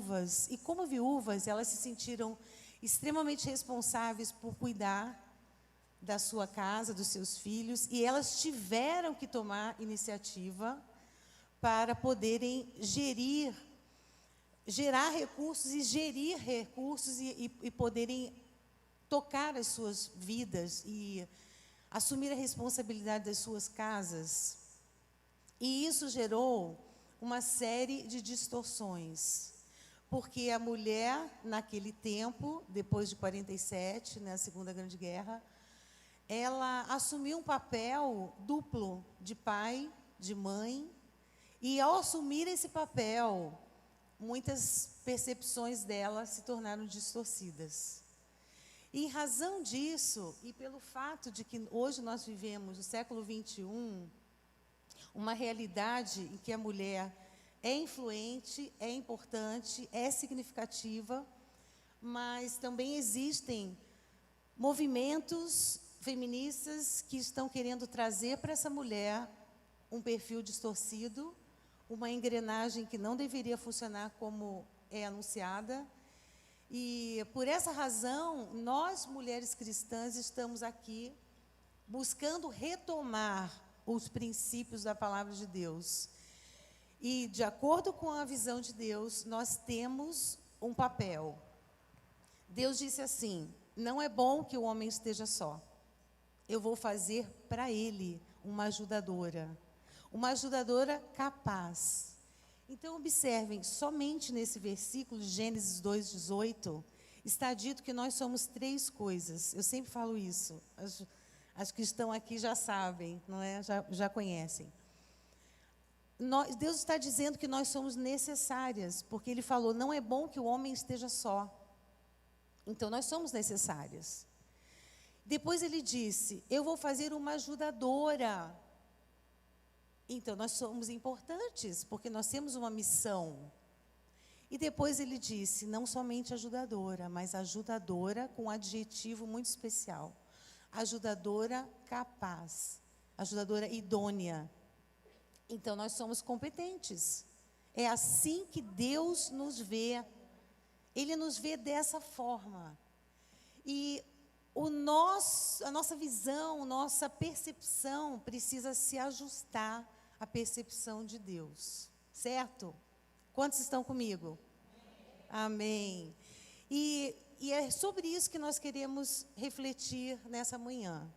viúvas, e como viúvas, elas se sentiram extremamente responsáveis por cuidar da sua casa, dos seus filhos, e elas tiveram que tomar iniciativa para poderem gerar recursos e gerir recursos e poderem tocar as suas vidas e assumir a responsabilidade das suas casas. E isso gerou uma série de distorções, porque a mulher, naquele tempo, depois de 47, na Segunda Grande Guerra, ela assumiu um papel duplo de pai, de mãe, e ao assumir esse papel, muitas percepções dela se tornaram distorcidas. E em razão disso, e pelo fato de que hoje nós vivemos, no século XXI, uma realidade em que a mulher é influente, é importante, é significativa, mas também existem movimentos feministas que estão querendo trazer para essa mulher um perfil distorcido, uma engrenagem que não deveria funcionar como é anunciada. E, por essa razão, nós, mulheres cristãs, estamos aqui buscando retomar os princípios da palavra de Deus. E, de acordo com a visão de Deus, nós temos um papel. Deus disse assim: não é bom que o homem esteja só. Eu vou fazer para ele uma ajudadora capaz. Então, observem, somente nesse versículo de Gênesis 2:18, está dito que nós somos 3 coisas. Eu sempre falo isso. As que estão aqui já sabem, não é? Já conhecem. Deus está dizendo que nós somos necessárias, porque Ele falou, não é bom que o homem esteja só. Então, nós somos necessárias. Depois Ele disse, eu vou fazer uma ajudadora. Então, nós somos importantes, porque nós temos uma missão. E depois Ele disse, não somente ajudadora, mas ajudadora com um adjetivo muito especial. Ajudadora capaz, ajudadora idônea. Então, nós somos competentes. É assim que Deus nos vê. Ele nos vê dessa forma. E a nossa visão, nossa percepção precisa se ajustar à percepção de Deus. Certo? Quantos estão comigo? Amém. E é sobre isso que nós queremos refletir nessa manhã.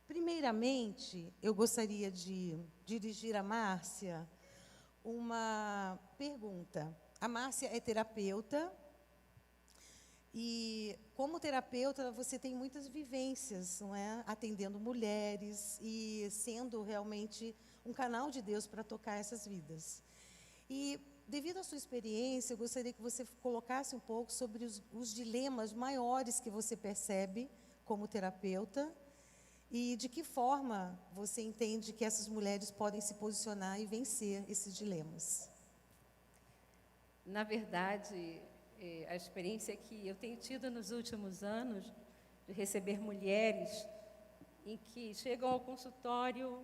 Primeiramente, eu gostaria de dirigir a Márcia uma pergunta. A Márcia é terapeuta e, como terapeuta, você tem muitas vivências, não é? Atendendo mulheres e sendo realmente um canal de Deus para tocar essas vidas. E, devido à sua experiência, eu gostaria que você colocasse um pouco sobre os dilemas maiores que você percebe como terapeuta e de que forma você entende que essas mulheres podem se posicionar e vencer esses dilemas. Na verdade, a experiência que eu tenho tido nos últimos anos de receber mulheres em que chegam ao consultório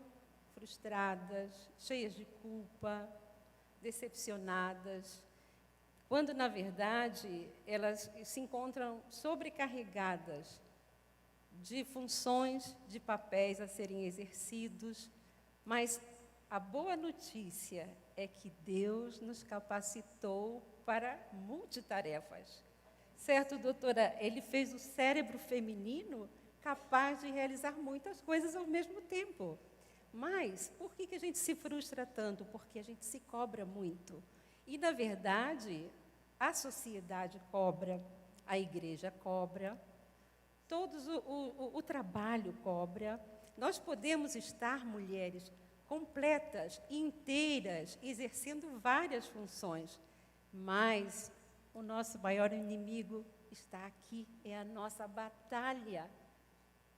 frustradas, cheias de culpa, decepcionadas, quando, na verdade, elas se encontram sobrecarregadas de funções, de papéis a serem exercidos, mas a boa notícia é que Deus nos capacitou para multitarefas. Certo, doutora? Ele fez o cérebro feminino capaz de realizar muitas coisas ao mesmo tempo. Mas por que a gente se frustra tanto? Porque a gente se cobra muito. E, na verdade, a sociedade cobra, a igreja cobra, o trabalho cobra. Nós podemos estar, mulheres, completas, inteiras, exercendo várias funções, mas o nosso maior inimigo está aqui, é a nossa batalha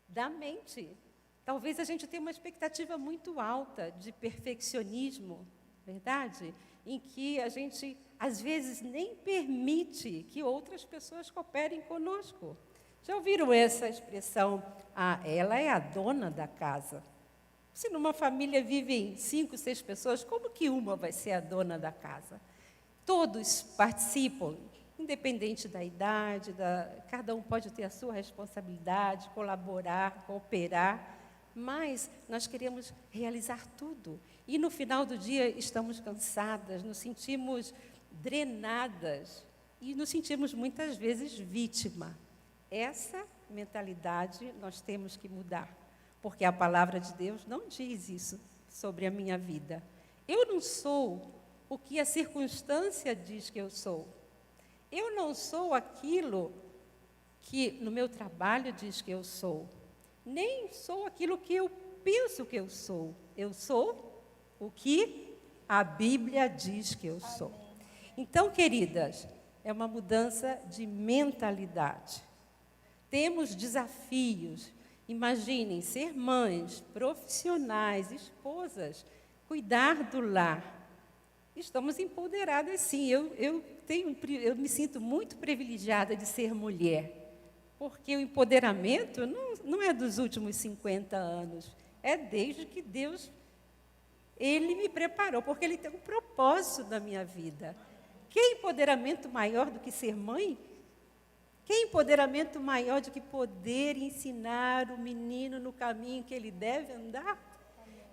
da mente. Talvez a gente tenha uma expectativa muito alta de perfeccionismo, verdade? Em que a gente, às vezes, nem permite que outras pessoas cooperem conosco. Já ouviram essa expressão? Ah, ela é a dona da casa. Se numa família vivem 5, 6 pessoas, como que uma vai ser a dona da casa? todos participam, independente da idade, cada um pode ter a sua responsabilidade, colaborar, cooperar, mas nós queremos realizar tudo. E no final do dia estamos cansadas, nos sentimos drenadas e nos sentimos muitas vezes vítima. Essa mentalidade nós temos que mudar, porque a palavra de Deus não diz isso sobre a minha vida. Eu não sou o que a circunstância diz que eu sou. Eu não sou aquilo que no meu trabalho diz que eu sou. Nem sou aquilo que eu penso que eu sou. Eu sou o que a Bíblia diz que eu sou. Então, queridas, é uma mudança de mentalidade. Temos desafios. Imaginem, ser mães, profissionais, esposas, cuidar do lar. Estamos empoderadas, sim. Eu me sinto muito privilegiada de ser mulher, porque o empoderamento não é dos últimos 50 anos, é desde que Deus, Ele me preparou, porque Ele tem um propósito na minha vida. Que empoderamento maior do que ser mãe? Que empoderamento maior do que poder ensinar o menino no caminho que ele deve andar?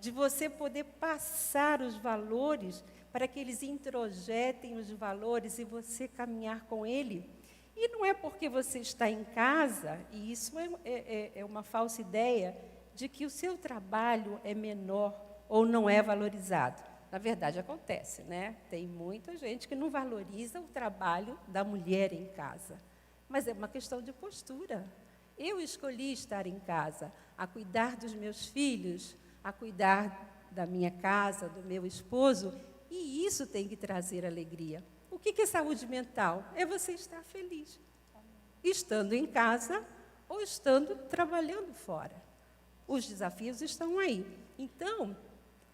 De você poder passar os valores para que eles introjetem os valores e você caminhar com ele. E não é porque você está em casa, e isso é uma falsa ideia, de que o seu trabalho é menor ou não é valorizado. Na verdade, acontece, né? Tem muita gente que não valoriza o trabalho da mulher em casa. Mas é uma questão de postura. Eu escolhi estar em casa, a cuidar dos meus filhos, a cuidar da minha casa, do meu esposo, e isso tem que trazer alegria. O que é saúde mental? É você estar feliz, estando em casa ou estando trabalhando fora. Os desafios estão aí. Então,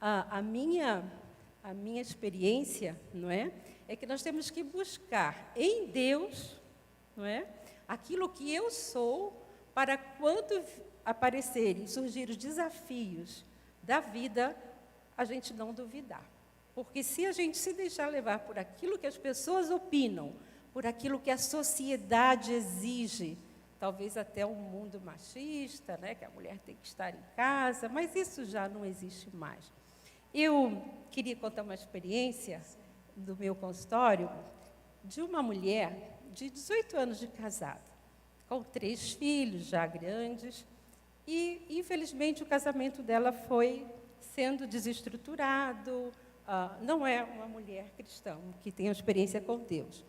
a minha experiência, não é que nós temos que buscar em Deus, não é, aquilo que eu sou, para quando aparecerem, surgir os desafios da vida, a gente não duvidar. Porque se a gente se deixar levar por aquilo que as pessoas opinam, por aquilo que a sociedade exige, talvez até um mundo machista, né, que a mulher tem que estar em casa, mas isso já não existe mais. Eu queria contar uma experiência do meu consultório de uma mulher de 18 anos de casada, com 3 filhos já grandes, e, infelizmente, o casamento dela foi sendo desestruturado. Não é uma mulher cristã, que tem experiência com Deus.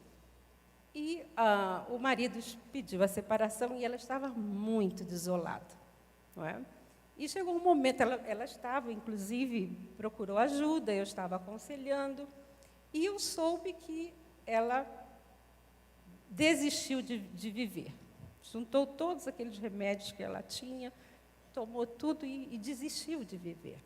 E o marido pediu a separação e ela estava muito desolada, não é? E chegou um momento, ela estava, inclusive, procurou ajuda, eu estava aconselhando, e eu soube que ela desistiu de viver. Juntou todos aqueles remédios que ela tinha, tomou tudo e desistiu de viver.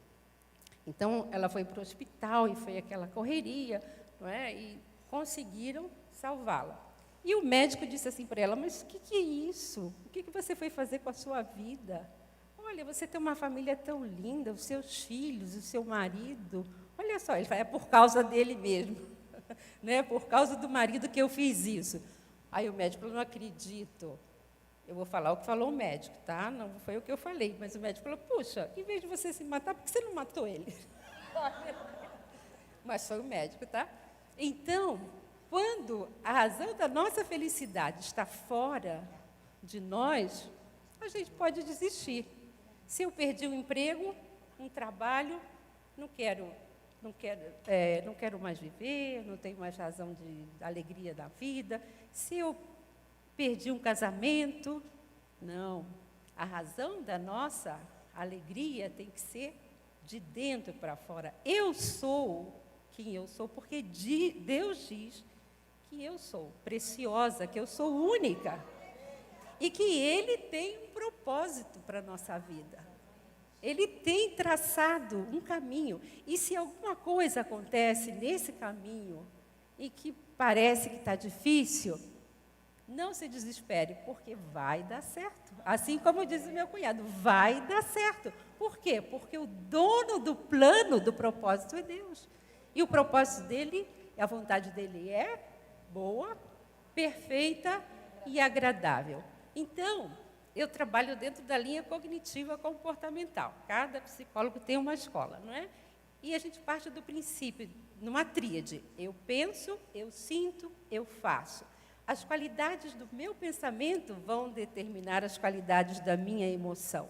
Então, ela foi para o hospital e foi aquela correria, não é? E conseguiram salvá-la. E o médico disse assim para ela, mas o que é isso? O que você foi fazer com a sua vida? Olha, você tem uma família tão linda, os seus filhos, o seu marido. Olha só, ele fala, é por causa dele mesmo. Né? Por causa do marido que eu fiz isso. Aí o médico falou, não acredito. Eu vou falar o que falou o médico, tá? Não foi o que eu falei, mas o médico falou, puxa, em vez de você se matar, por que você não matou ele? Mas foi o médico, tá? Então, quando a razão da nossa felicidade está fora de nós, a gente pode desistir. Se eu perdi um emprego, um trabalho, não quero mais viver, não tenho mais razão da alegria da vida. Se eu perdi um casamento, não. A razão da nossa alegria tem que ser de dentro para fora. Eu sou quem eu sou, porque Deus diz que eu sou preciosa, que eu sou única. E que Ele tem um propósito para a nossa vida. Ele tem traçado um caminho. E se alguma coisa acontece nesse caminho e que parece que está difícil, não se desespere, porque vai dar certo. Assim como diz o meu cunhado, vai dar certo. Por quê? Porque o dono do plano, do propósito é Deus. E o propósito dele E a vontade dele é boa, perfeita e agradável. Então, eu trabalho dentro da linha cognitiva comportamental. Cada psicólogo tem uma escola, não é? E a gente parte do princípio, numa tríade: eu penso, eu sinto, eu faço. As qualidades do meu pensamento vão determinar as qualidades da minha emoção.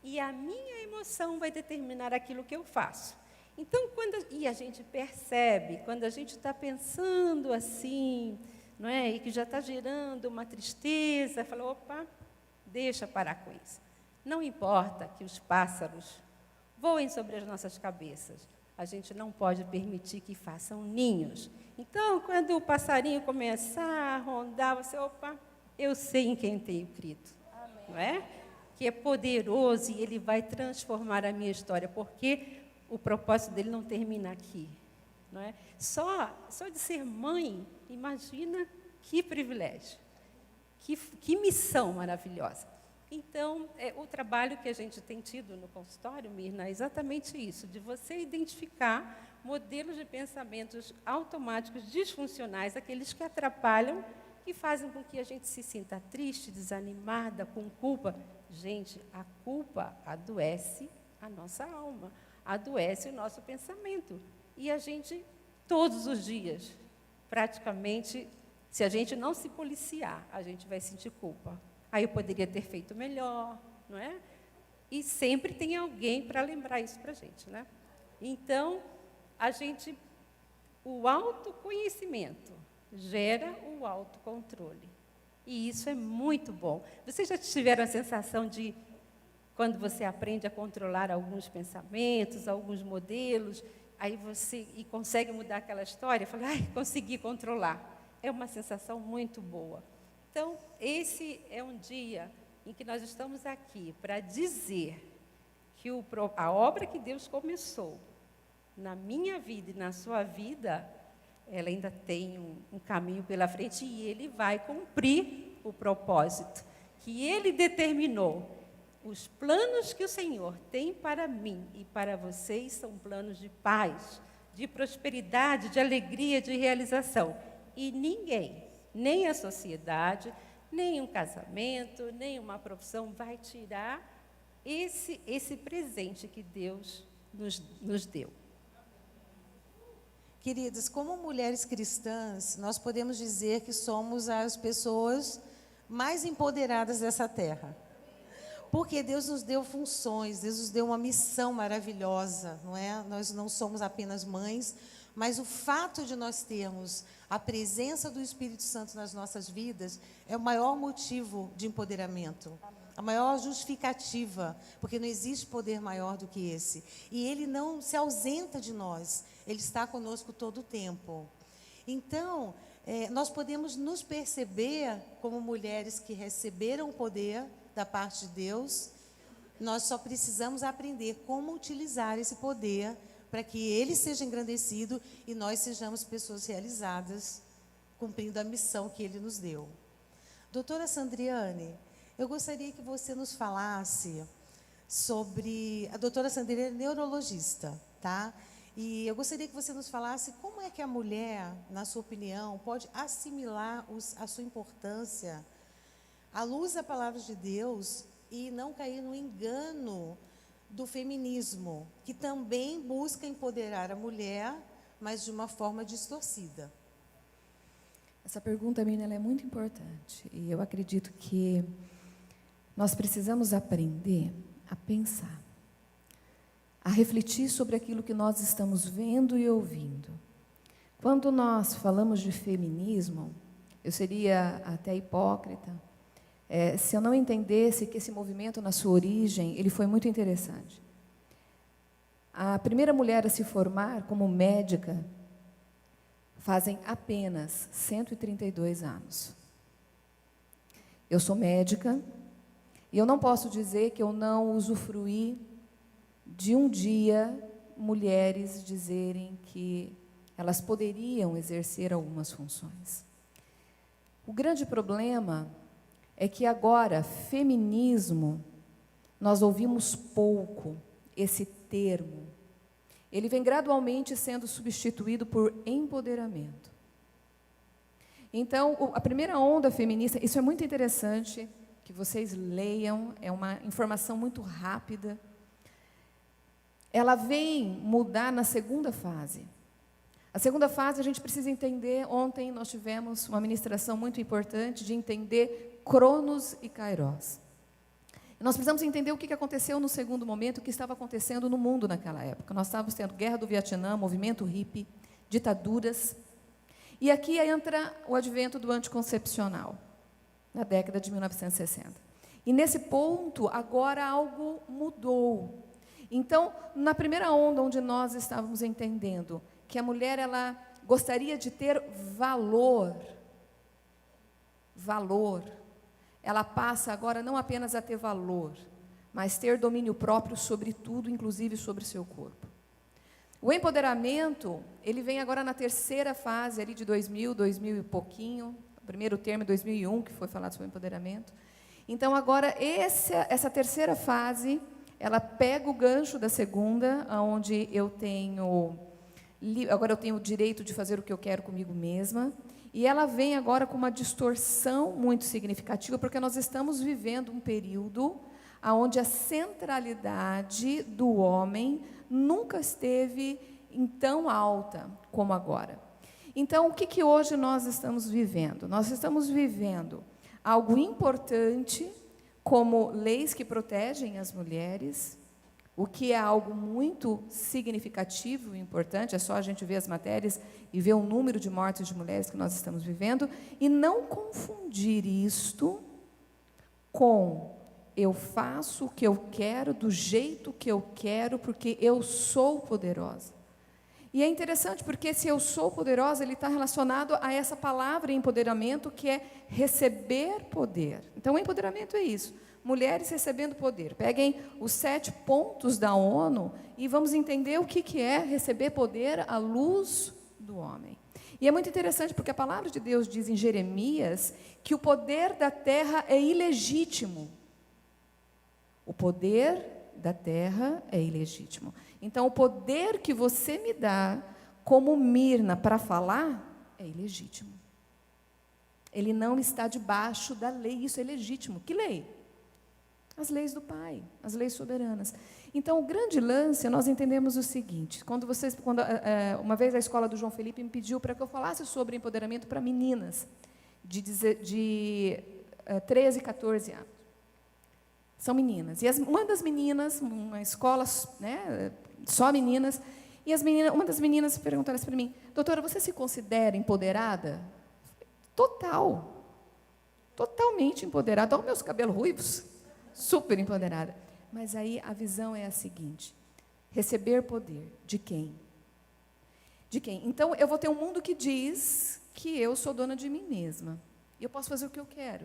E a minha emoção vai determinar aquilo que eu faço. Então, e a gente percebe, quando a gente está pensando assim, não é? E que já está gerando uma tristeza, fala, opa, deixa parar com isso. Não importa que os pássaros voem sobre as nossas cabeças, a gente não pode permitir que façam ninhos. Então, quando o passarinho começar a rondar, você, opa, eu sei em quem tenho crido, não é? Que é poderoso e ele vai transformar a minha história, porque o propósito dele não termina aqui, não é? Só de ser mãe, imagina que privilégio, que missão maravilhosa. Então, o trabalho que a gente tem tido no consultório, Mirna, é exatamente isso, de você identificar modelos de pensamentos automáticos disfuncionais, aqueles que atrapalham, que fazem com que a gente se sinta triste, desanimada, com culpa. Gente, a culpa adoece a nossa alma, adoece o nosso pensamento. E a gente, todos os dias, praticamente, se a gente não se policiar, a gente vai sentir culpa. Aí eu poderia ter feito melhor, não é? E sempre tem alguém para lembrar isso para a gente, né? Então, o autoconhecimento gera o autocontrole. E isso é muito bom. Vocês já tiveram a sensação de, quando você aprende a controlar alguns pensamentos, alguns modelos, aí você consegue mudar aquela história, fala, ai, consegui controlar. É uma sensação muito boa. Então, esse é um dia em que nós estamos aqui para dizer que a obra que Deus começou na minha vida e na sua vida, ela ainda tem um caminho pela frente e Ele vai cumprir o propósito que Ele determinou. Os planos que o Senhor tem para mim e para vocês são planos de paz, de prosperidade, de alegria, de realização. E ninguém, nem a sociedade, nem um casamento, nem uma profissão vai tirar esse presente que Deus nos deu. Queridas, como mulheres cristãs, nós podemos dizer que somos as pessoas mais empoderadas dessa terra. Porque Deus nos deu funções, Deus nos deu uma missão maravilhosa, não é? Nós não somos apenas mães, mas o fato de nós termos a presença do Espírito Santo nas nossas vidas é o maior motivo de empoderamento, a maior justificativa, porque não existe poder maior do que esse. E Ele não se ausenta de nós, Ele está conosco todo o tempo. Então, nós podemos nos perceber como mulheres que receberam o poder da parte de Deus. Nós só precisamos aprender como utilizar esse poder para que Ele seja engrandecido e nós sejamos pessoas realizadas, cumprindo a missão que Ele nos deu. Doutora Sandriane, eu gostaria que você nos falasse sobre... A doutora Sandriane é neurologista, tá? E eu gostaria que você nos falasse como é que a mulher, na sua opinião, pode assimilar a sua importância à luz da palavra de Deus e não cair no engano do feminismo, que também busca empoderar a mulher, mas de uma forma distorcida. Essa pergunta, Mirna, ela é muito importante. E eu acredito que nós precisamos aprender a pensar, a refletir sobre aquilo que nós estamos vendo e ouvindo. Quando nós falamos de feminismo, eu seria até hipócrita se eu não entendesse que esse movimento, na sua origem, ele foi muito interessante. A primeira mulher a se formar como médica fazem apenas 132 anos. Eu sou médica e eu não posso dizer que eu não usufruí de um dia mulheres dizerem que elas poderiam exercer algumas funções. O grande problema é que agora, feminismo, nós ouvimos pouco esse termo. ele vem gradualmente sendo substituído por empoderamento. Então, a primeira onda feminista, isso é muito interessante, que vocês leiam, é uma informação muito rápida. Ela vem mudar na segunda fase. A segunda fase a gente precisa entender, ontem nós tivemos uma ministração muito importante de entender Cronos e Kairos. Nós precisamos entender o que aconteceu no segundo momento, o que estava acontecendo no mundo naquela época. Nós estávamos tendo guerra do Vietnã, movimento hippie, ditaduras. E aqui entra o advento do anticoncepcional, na década de 1960. E nesse ponto, agora algo mudou. Então, na primeira onda, onde nós estávamos entendendo que a mulher ela gostaria de ter valor, ela passa agora não apenas a ter valor, mas ter domínio próprio sobre tudo, inclusive sobre o seu corpo. O empoderamento, ele vem agora na terceira fase, ali de 2000 e pouquinho, o primeiro termo, 2001, que foi falado sobre empoderamento. Então, agora, essa terceira fase, ela pega o gancho da segunda, onde agora eu tenho o direito de fazer o que eu quero comigo mesma, e ela vem agora com uma distorção muito significativa, porque nós estamos vivendo um período onde a centralidade do homem nunca esteve em tão alta como agora. Então, o que hoje nós estamos vivendo? Nós estamos vivendo algo importante, como leis que protegem as mulheres, o que é algo muito significativo e importante, é só a gente ver as matérias e ver o número de mortes de mulheres que nós estamos vivendo, e não confundir isto com eu faço o que eu quero, do jeito que eu quero, porque eu sou poderosa. E é interessante, porque se eu sou poderosa, ele está relacionado a essa palavra empoderamento, que é receber poder. Então, o empoderamento é isso. Mulheres recebendo poder. Peguem os 7 pontos da ONU e vamos entender o que é receber poder à luz do homem. E é muito interessante, porque a palavra de Deus diz em Jeremias que o poder da terra é ilegítimo. O poder da terra é ilegítimo. Então, o poder que você me dá, como Mirna, para falar, é ilegítimo. Ele não está debaixo da lei, isso é legítimo. Que lei? As leis do Pai, as leis soberanas. Então, o grande lance, nós entendemos o seguinte, uma vez a escola do João Felipe me pediu para que eu falasse sobre empoderamento para meninas de 13, 14 anos. São meninas. E uma das meninas, uma escola, né, só meninas, e uma das meninas perguntou para mim: doutora, você se considera empoderada? Totalmente empoderada. Olha os meus cabelos ruivos. Super empoderada. Mas aí a visão é a seguinte: receber poder de quem? De quem? Então, eu vou ter um mundo que diz que eu sou dona de mim mesma. E eu posso fazer o que eu quero.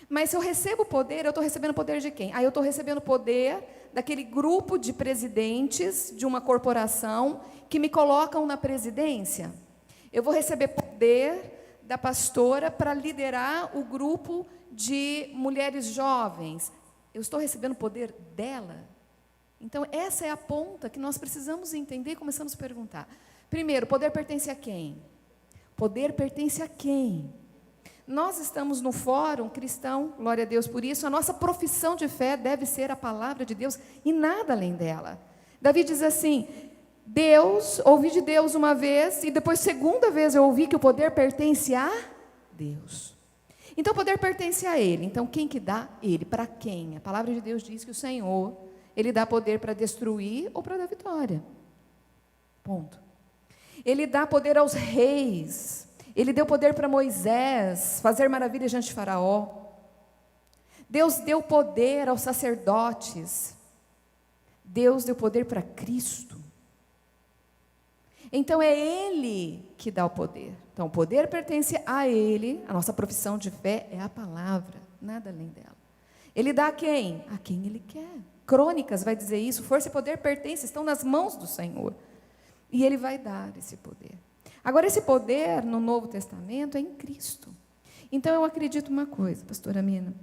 Mas se eu recebo poder, eu estou recebendo poder de quem? Eu estou recebendo poder daquele grupo de presidentes de uma corporação que me colocam na presidência. Eu vou receber poder da pastora para liderar o grupo de mulheres jovens. Eu estou recebendo poder dela? Então, essa é a ponta que nós precisamos entender e começamos a perguntar. Primeiro, poder pertence a quem? Poder pertence a quem? Nós estamos no fórum cristão, glória a Deus por isso, a nossa profissão de fé deve ser a palavra de Deus e nada além dela. Davi diz assim: ouvi de Deus uma vez, e depois, segunda vez, eu ouvi que o poder pertence a Deus. Então, o poder pertence a Ele. Então, quem que dá? Ele. Para quem? A palavra de Deus diz que o Senhor, Ele dá poder para destruir ou para dar vitória. Ponto. Ele dá poder aos reis. Ele deu poder para Moisés fazer maravilhas diante de Faraó. Deus deu poder aos sacerdotes. Deus deu poder para Cristo. Então, é Ele que dá o poder. Então, o poder pertence a Ele, a nossa profissão de fé é a palavra, nada além dela. Ele dá a quem? A quem Ele quer. Crônicas vai dizer isso, força e poder pertencem, estão nas mãos do Senhor. E Ele vai dar esse poder. Agora, esse poder no Novo Testamento é em Cristo. Então, eu acredito uma coisa, pastora Mina,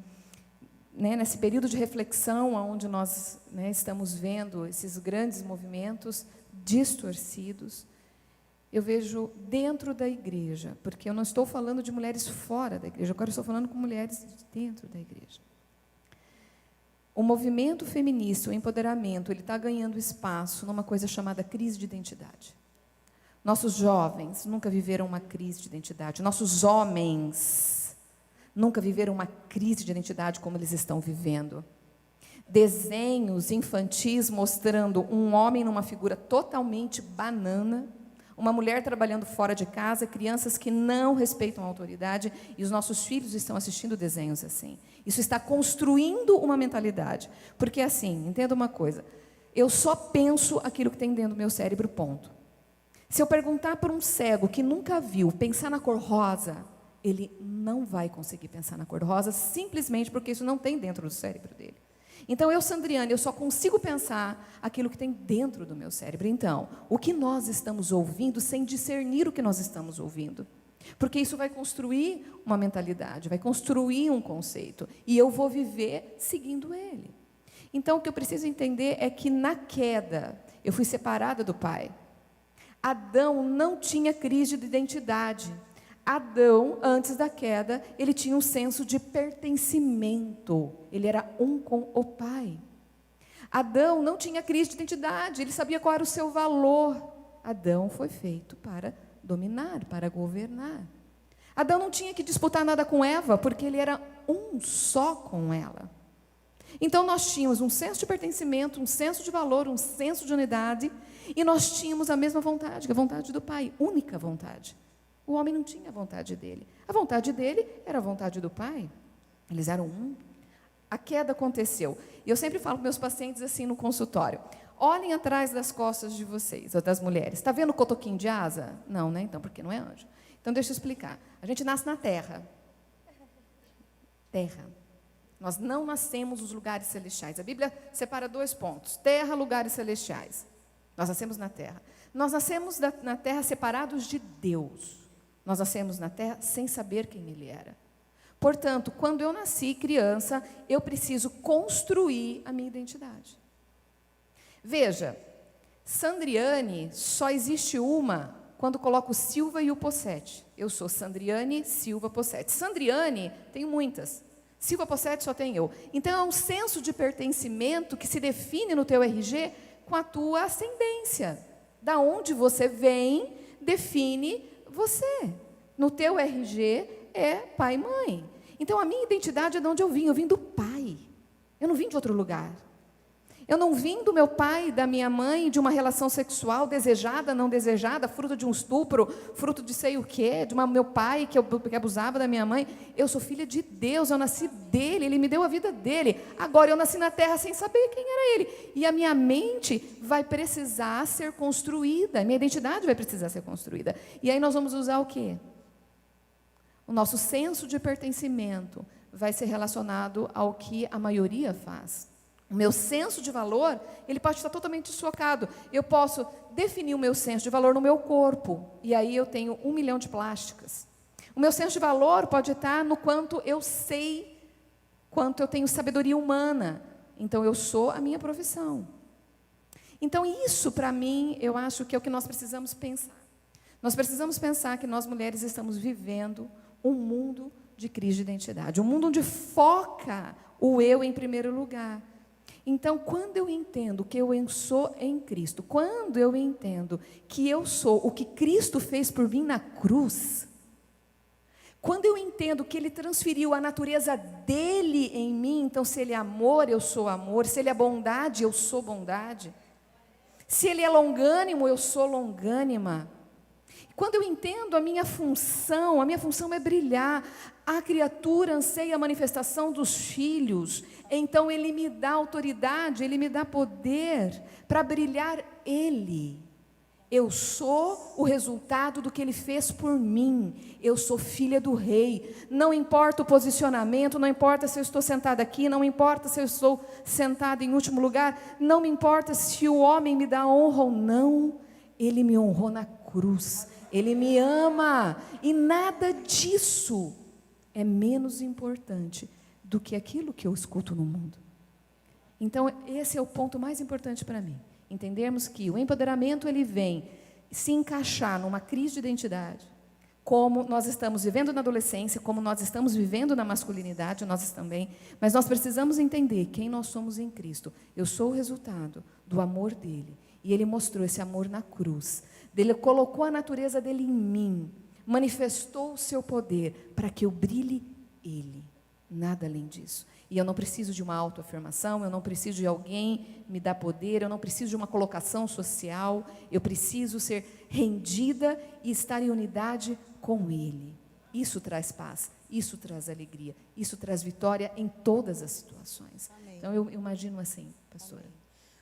nesse período de reflexão, onde nós estamos vendo esses grandes movimentos, distorcidos, eu vejo dentro da igreja, porque eu não estou falando de mulheres fora da igreja, agora eu estou falando com mulheres dentro da igreja. O movimento feminista, o empoderamento, ele está ganhando espaço numa coisa chamada crise de identidade. Nossos jovens nunca viveram uma crise de identidade, nossos homens nunca viveram uma crise de identidade como eles estão vivendo. Desenhos infantis mostrando um homem numa figura totalmente banana, uma mulher trabalhando fora de casa, crianças que não respeitam a autoridade, e os nossos filhos estão assistindo desenhos assim. Isso está construindo uma mentalidade. Porque assim, entenda uma coisa, eu só penso aquilo que tem dentro do meu cérebro, ponto. Se eu perguntar para um cego que nunca viu pensar na cor rosa, ele não vai conseguir pensar na cor rosa, simplesmente porque isso não tem dentro do cérebro dele. Então, eu, Sandriane, eu só consigo pensar aquilo que tem dentro do meu cérebro. Então, o que nós estamos ouvindo sem discernir o que nós estamos ouvindo? Porque isso vai construir uma mentalidade, vai construir um conceito, e eu vou viver seguindo ele. Então, o que eu preciso entender é que na queda, eu fui separada do Pai. Adão não tinha crise de identidade. Adão, antes da queda, ele tinha um senso de pertencimento. Ele era um com o Pai. Adão não tinha crise de identidade, ele sabia qual era o seu valor. Adão foi feito para dominar, para governar. Adão não tinha que disputar nada com Eva, porque ele era um só com ela. Então, nós tínhamos um senso de pertencimento, um senso de valor, um senso de unidade, e nós tínhamos a mesma vontade, que é a vontade do Pai, única vontade. O homem não tinha a vontade dele. A vontade dele era a vontade do Pai. Eles eram um. A queda aconteceu. E eu sempre falo para meus pacientes assim no consultório: olhem atrás das costas de vocês, ou das mulheres. Está vendo o cotoquinho de asa? Não, né? Então, porque não é anjo. Então, deixa eu explicar. A gente nasce na terra. Terra. Nós não nascemos nos lugares celestiais. A Bíblia separa 2 pontos: terra, lugares celestiais. Nós nascemos na terra. Nós nascemos na terra separados de Deus. Nós nascemos na terra sem saber quem Ele era. Portanto, quando eu nasci criança, eu preciso construir a minha identidade. Veja, Sandriane só existe uma quando coloco Silva e o Possete. Eu sou Sandriane Silva Possete. Sandriane, tenho muitas. Silva Possete só tem eu. Então, é um senso de pertencimento que se define no teu RG com a tua ascendência. Da onde você vem, define você. No teu RG é pai e mãe. Então, a minha identidade é de onde eu vim do Pai. Eu não vim de outro lugar. Eu não vim do meu pai e da minha mãe, de uma relação sexual desejada, não desejada, fruto de um estupro, fruto de sei o quê, de meu pai que abusava da minha mãe. Eu sou filha de Deus, eu nasci dele, ele me deu a vida dele. Agora eu nasci na terra sem saber quem era ele. E a minha mente vai precisar ser construída, a minha identidade vai precisar ser construída. E aí nós vamos usar o quê? O nosso senso de pertencimento vai ser relacionado ao que a maioria faz. O meu senso de valor, ele pode estar totalmente deslocado. Eu posso definir o meu senso de valor no meu corpo, e aí eu tenho 1 milhão de plásticas. O meu senso de valor pode estar no quanto eu sei, quanto eu tenho sabedoria humana. Então, eu sou a minha profissão. Então, isso, para mim, eu acho que é o que nós precisamos pensar. Nós precisamos pensar que nós, mulheres, estamos vivendo um mundo de crise de identidade. Um mundo onde foca o eu em primeiro lugar. Então, quando eu entendo que eu sou em Cristo, quando eu entendo que eu sou o que Cristo fez por mim na cruz, quando eu entendo que Ele transferiu a natureza dEle em mim, então, se Ele é amor, eu sou amor, se Ele é bondade, eu sou bondade, se Ele é longânimo, eu sou longânima. Quando eu entendo a minha função é brilhar. A criatura anseia a manifestação dos filhos, então Ele me dá autoridade, Ele me dá poder para brilhar Ele. Eu sou o resultado do que Ele fez por mim. Eu sou filha do Rei. Não importa o posicionamento, não importa se eu estou sentada aqui, não importa se eu estou sentada em último lugar, não me importa se o homem me dá honra ou não. Ele me honrou na cruz. Ele me ama, e nada disso é menos importante do que aquilo que eu escuto no mundo. Então, esse é o ponto mais importante para mim. entendermos que o empoderamento ele vem se encaixar numa crise de identidade, como nós estamos vivendo na adolescência, como nós estamos vivendo na masculinidade, nós também, mas nós precisamos entender quem nós somos em Cristo. Eu sou o resultado do amor dele, e ele mostrou esse amor na cruz. Ele colocou a natureza dele em mim, manifestou o seu poder para que eu brilhe ele, nada além disso. E eu não preciso de uma autoafirmação, eu não preciso de alguém me dar poder, eu não preciso de uma colocação social, eu preciso ser rendida e estar em unidade com ele. Isso traz paz, isso traz alegria, isso traz vitória em todas as situações. Amém. Então eu imagino assim, pastora. Amém.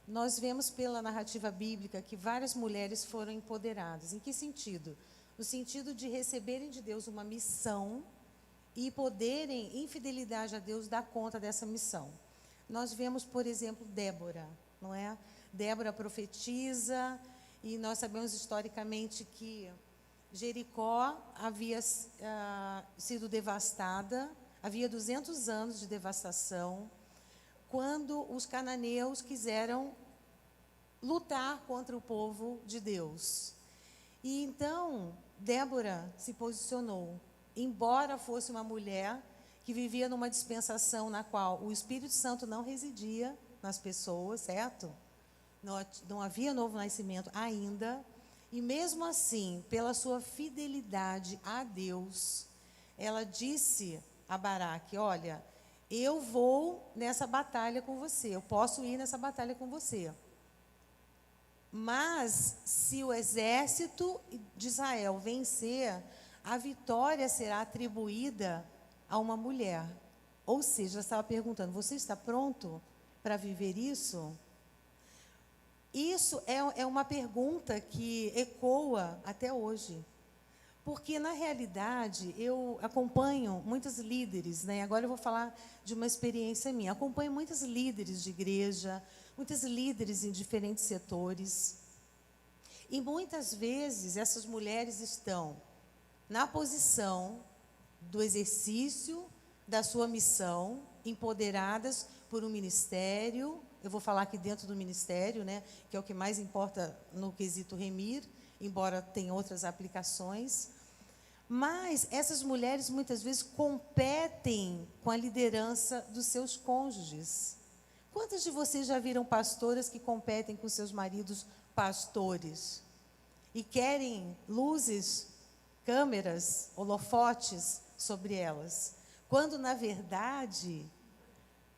Nós vemos pela narrativa bíblica que várias mulheres foram empoderadas. Em que sentido? No sentido de receberem de Deus uma missão e poderem, em fidelidade a Deus, dar conta dessa missão. Nós vemos, por exemplo, Débora, não é? Débora profetiza, e nós sabemos historicamente que Jericó havia sido devastada, havia 200 anos de devastação, quando os cananeus quiseram lutar contra o povo de Deus. E então, Débora se posicionou. Embora fosse uma mulher que vivia numa dispensação na qual o Espírito Santo não residia nas pessoas, certo? Não havia novo nascimento ainda. E mesmo assim, pela sua fidelidade a Deus, ela disse a Baraque: olha, eu vou nessa batalha com você, eu posso ir nessa batalha com você. Mas, se o exército de Israel vencer, a vitória será atribuída a uma mulher. Ou seja, ela estava perguntando: você está pronto para viver isso? Isso é uma pergunta que ecoa até hoje. Porque, na realidade, eu acompanho muitos líderes, né? Agora eu vou falar de uma experiência minha. Acompanho muitos líderes de igreja, muitos líderes em diferentes setores. E muitas vezes essas mulheres estão na posição do exercício da sua missão, empoderadas por um ministério. Eu vou falar aqui dentro do ministério, né, que é o que mais importa no quesito Remir, embora tenha outras aplicações. Mas essas mulheres muitas vezes competem com a liderança dos seus cônjuges. Quantas de vocês já viram pastoras que competem com seus maridos pastores e querem luzes, câmeras, holofotes sobre elas, quando, na verdade,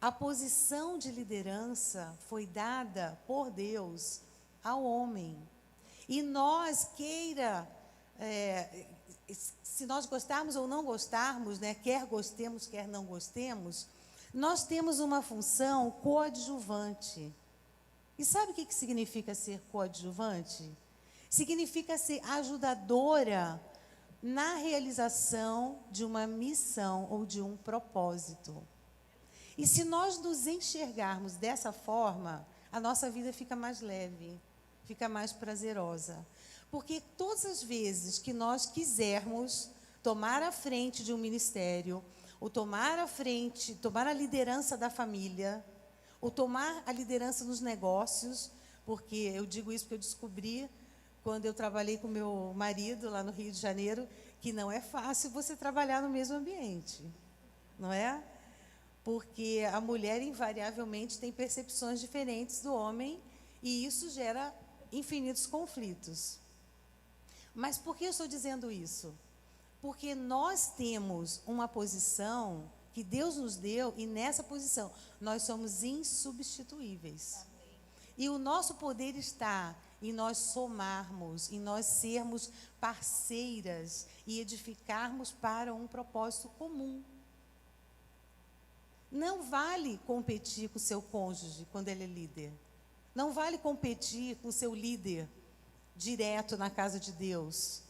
a posição de liderança foi dada por Deus ao homem. E nós, se nós gostarmos ou não gostarmos, né, quer gostemos, quer não gostemos, nós temos uma função coadjuvante. E sabe o que significa ser coadjuvante? Significa ser ajudadora na realização de uma missão ou de um propósito. E se nós nos enxergarmos dessa forma, a nossa vida fica mais leve, fica mais prazerosa. Porque todas as vezes que nós quisermos tomar a frente de um ministério, ou tomar a liderança da família, ou tomar a liderança nos negócios, porque eu digo isso porque eu descobri quando eu trabalhei com meu marido lá no Rio de Janeiro, que não é fácil você trabalhar no mesmo ambiente, não é? Porque a mulher invariavelmente tem percepções diferentes do homem e isso gera infinitos conflitos. Mas por que eu estou dizendo isso? Porque nós temos uma posição que Deus nos deu e nessa posição nós somos insubstituíveis. E o nosso poder está em nós somarmos, em nós sermos parceiras e edificarmos para um propósito comum. Não vale competir com o seu cônjuge quando ele é líder. Não vale competir com o seu líder direto na casa de Deus.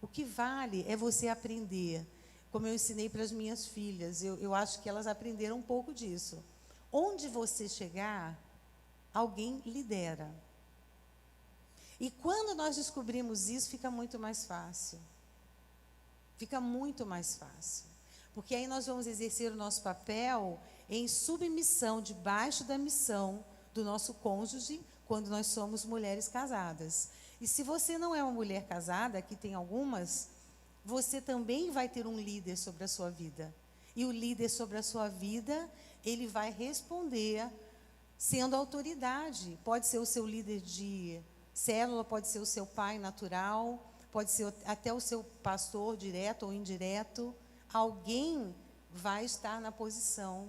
O que vale é você aprender, como eu ensinei para as minhas filhas, eu acho que elas aprenderam um pouco disso. Onde você chegar, alguém lidera. E quando nós descobrimos isso, fica muito mais fácil. Fica muito mais fácil. Porque aí nós vamos exercer o nosso papel em submissão, debaixo da missão do nosso cônjuge, quando nós somos mulheres casadas. E se você não é uma mulher casada, aqui tem algumas, você também vai ter um líder sobre a sua vida. E o líder sobre a sua vida, ele vai responder sendo autoridade. Pode ser o seu líder de célula, pode ser o seu pai natural, pode ser até o seu pastor direto ou indireto. Alguém vai estar na posição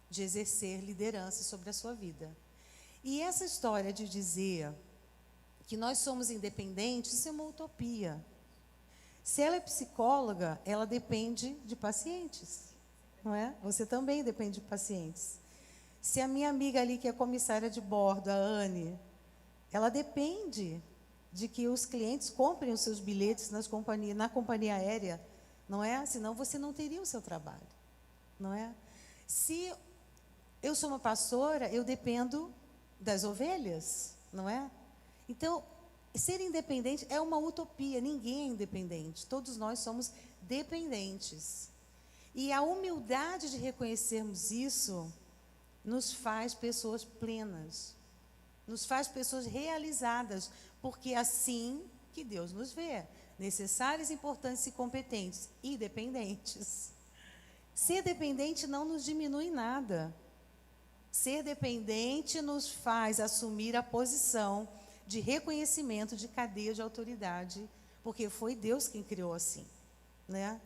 de exercer liderança sobre a sua vida. E essa história de dizer que nós somos independentes, isso é uma utopia. Se ela é psicóloga, ela depende de pacientes, não é? Você também depende de pacientes. Se a minha amiga ali, que é comissária de bordo, a Anne, ela depende de que os clientes comprem os seus bilhetes na companhia aérea, não é? Senão você não teria o seu trabalho, não é? Se eu sou uma pastora, eu dependo das ovelhas, não é? Então, ser independente é uma utopia, ninguém é independente, todos nós somos dependentes. E a humildade de reconhecermos isso nos faz pessoas plenas, nos faz pessoas realizadas, porque é assim que Deus nos vê, necessárias, importantes e competentes, e dependentes. Ser dependente não nos diminui nada. Ser dependente nos faz assumir a posição de reconhecimento de cadeia de autoridade, porque foi Deus quem criou assim, né?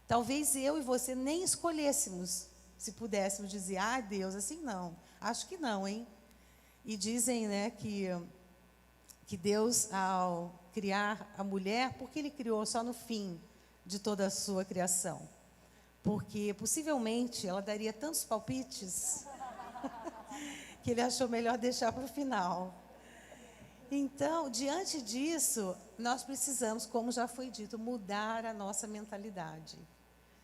Talvez eu e você nem escolhêssemos, se pudéssemos dizer, Deus, assim não. Acho que não, hein? E dizem, né, que Deus, ao criar a mulher, por que Ele criou só no fim de toda a sua criação? Porque, possivelmente, ela daria tantos palpites que Ele achou melhor deixar para o final. Então, diante disso, nós precisamos, como já foi dito, mudar a nossa mentalidade.